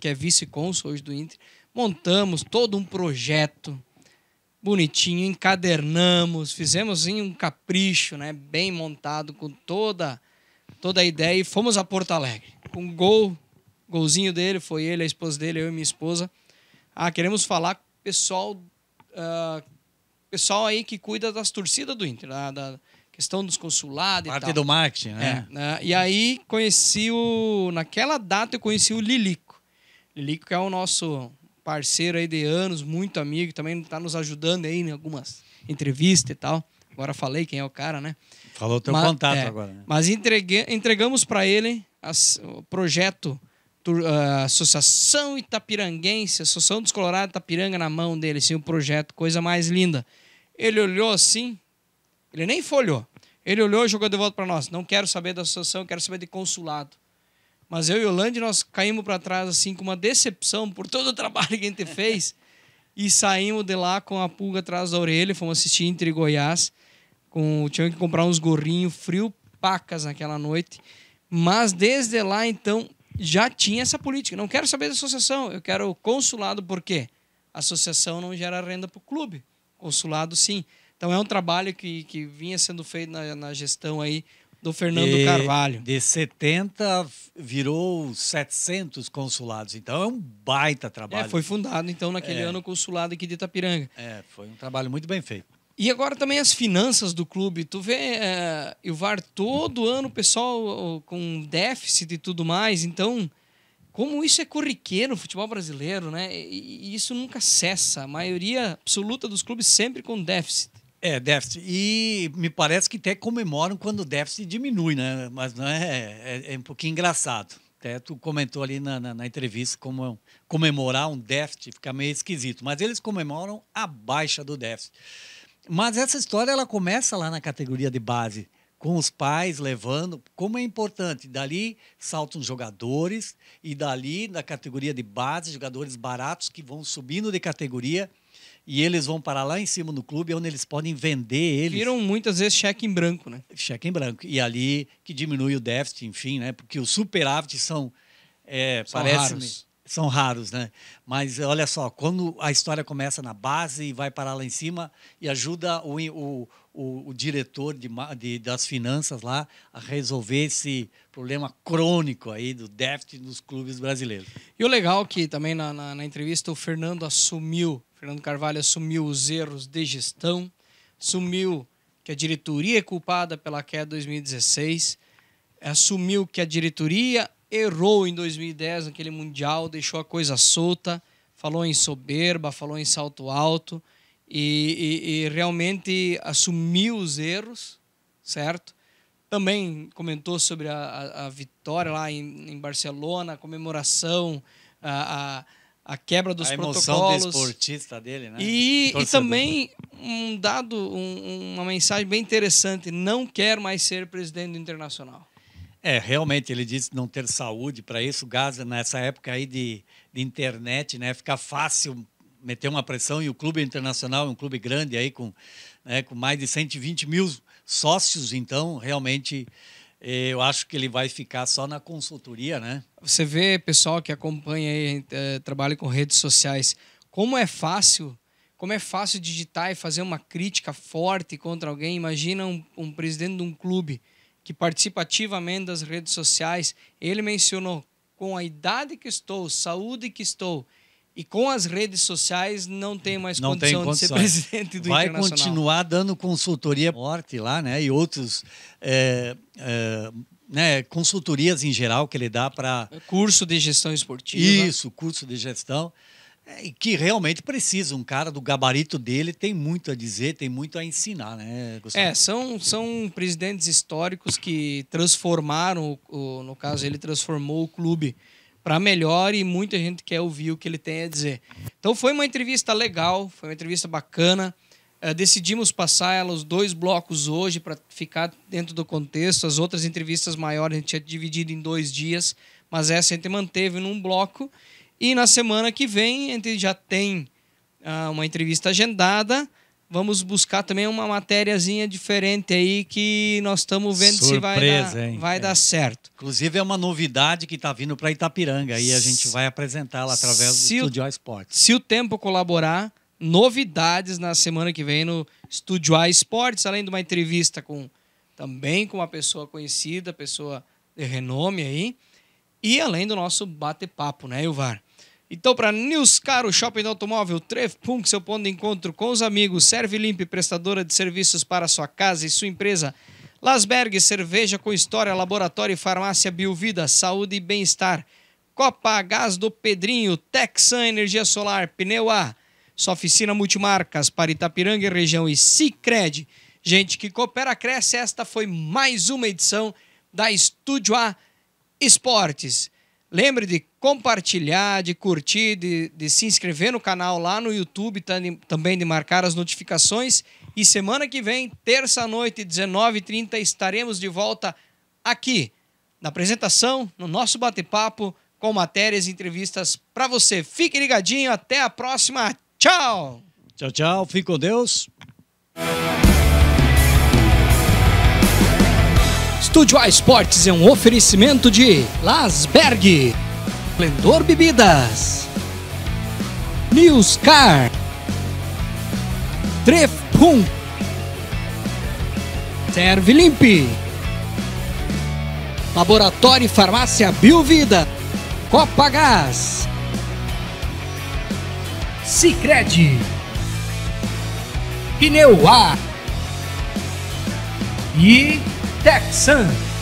que é vice-cônsul hoje do Inter, montamos todo um projeto bonitinho, encadernamos, fizemos um capricho, né, bem montado, com toda a ideia, e fomos a Porto Alegre. Um golzinho dele, foi ele, a esposa dele, eu e minha esposa. Queremos falar com o pessoal aí que cuida das torcidas do Inter, da questão dos consulados e tal. Parte do marketing, né? E aí naquela data eu conheci o Lilico. Lilico, que é o nosso parceiro aí de anos, muito amigo, também está nos ajudando aí em algumas entrevistas e tal. Agora falei quem é o cara, né? Falou teu contato agora. Né? Mas entregamos para ele o projeto Associação Itapiranguense, Associação dos Colorados Itapiranga na mão dele, assim, um projeto, coisa mais linda. Ele olhou assim, ele nem folhou, ele olhou e jogou de volta para nós. Não quero saber da associação, quero saber de consulado. Mas eu e o Lande, nós caímos para trás assim com uma decepção por todo o trabalho que a gente fez e saímos de lá com a pulga atrás da orelha. Fomos assistir Inter e Goiás, tinha que comprar uns gorrinhos frio pacas naquela noite. Mas desde lá, então, já tinha essa política. Não quero saber da associação, eu quero o consulado. Por quê? A associação não gera renda para o clube. Consulado, sim. Então, é um trabalho que vinha sendo feito na gestão aí do Fernando Carvalho. De 70 virou 700 consulados. Então, é um baita trabalho. Foi fundado, então, naquele ano o consulado aqui de Itapiranga. Foi um trabalho muito bem feito. E agora também as finanças do clube. Tu vê, Ilvar, todo ano o pessoal com déficit e tudo mais. Então, como isso é corriqueiro no futebol brasileiro, né? E isso nunca cessa. A maioria absoluta dos clubes sempre com déficit. Déficit. E me parece que até comemoram quando o déficit diminui, né? Mas não é um pouquinho engraçado. Até tu comentou ali na entrevista como comemorar um déficit fica meio esquisito. Mas eles comemoram a baixa do déficit. Mas essa história ela começa lá na categoria de base, com os pais levando, como é importante. Dali saltam jogadores e dali, na categoria de base, jogadores baratos que vão subindo de categoria e eles vão para lá em cima no clube, onde eles podem vender eles. Viram muitas vezes cheque em branco, né? Cheque em branco. E ali que diminui o déficit, enfim, né? Porque os superávites são raros. São raros, né? Mas olha só, quando a história começa na base e vai parar lá em cima e ajuda o diretor das finanças lá a resolver esse problema crônico aí do déficit nos clubes brasileiros. E o legal que também na entrevista o Fernando Carvalho assumiu os erros de gestão, assumiu que a diretoria é culpada pela queda de 2016, assumiu que a diretoria errou em 2010 naquele Mundial, deixou a coisa solta, falou em soberba, falou em salto alto e realmente assumiu os erros, certo? Também comentou sobre a vitória lá em Barcelona, a comemoração, a quebra dos protocolos. A emoção do esportista dele, né? E também uma mensagem bem interessante, não quer mais ser presidente do Internacional. Realmente, ele disse não ter saúde para isso. Gaza, nessa época aí de internet, né, fica fácil meter uma pressão. E o Clube Internacional é um clube grande aí com mais de 120 mil sócios. Então, realmente, eu acho que ele vai ficar só na consultoria, né? Você vê, pessoal que acompanha aí, trabalha com redes sociais, como é fácil digitar e fazer uma crítica forte contra alguém. Imagina um presidente de um clube que participa ativamente das redes sociais. Ele mencionou, com a idade que estou, saúde que estou e com as redes sociais, não tenho mais condição de ser presidente do Internacional. Vai continuar dando consultoria forte lá, né? E outros consultorias em geral que ele dá para... Curso de gestão esportiva. Isso, curso de gestão. Que realmente precisa, um cara do gabarito dele tem muito a dizer, tem muito a ensinar, né, Gustavo? São presidentes históricos que transformaram, no caso ele transformou o clube para melhor e muita gente quer ouvir o que ele tem a dizer. Então foi uma entrevista legal, foi uma entrevista bacana, decidimos passar ela os 2 blocos hoje para ficar dentro do contexto, as outras entrevistas maiores a gente tinha dividido em 2 dias, mas essa a gente manteve num bloco. E na semana que vem, a gente já tem uma entrevista agendada. Vamos buscar também uma matériazinha diferente aí que nós estamos vendo se vai dar certo. Inclusive, é uma novidade que está vindo para Itapiranga e a gente vai apresentá-la através do Estúdio A Esportes. Se o tempo colaborar, novidades na semana que vem no Estúdio A Esportes, além de uma entrevista também com uma pessoa conhecida, pessoa de renome aí. E além do nosso bate-papo, né, Ilvar? Então, para Newscar, o shopping do automóvel, Trefpunk, seu ponto de encontro com os amigos, Serve Limpe, prestadora de serviços para sua casa e sua empresa, Lasberg, cerveja com história, laboratório e farmácia Biovida, saúde e bem-estar, Copa Gás do Pedrinho, Texan Energia Solar, Pneu A, sua oficina multimarcas para Itapiranga e região e Sicredi. Gente que coopera, cresce. Esta foi mais uma edição da Estúdio A Esportes. Lembre de compartilhar, de curtir, de se inscrever no canal lá no YouTube, também de marcar as notificações. E semana que vem, terça-noite, 19h30, estaremos de volta aqui na apresentação, no nosso bate-papo, com matérias e entrevistas para você. Fique ligadinho, até a próxima. Tchau! Tchau, tchau. Fique com Deus. Estúdio A Esportes é um oferecimento de Lasberg, Splendor Bebidas, Newscar, Trefpunk, Serve Limpe, Laboratório e Farmácia Biovida, Copa Gás, Sicredi Pneu A e Texan.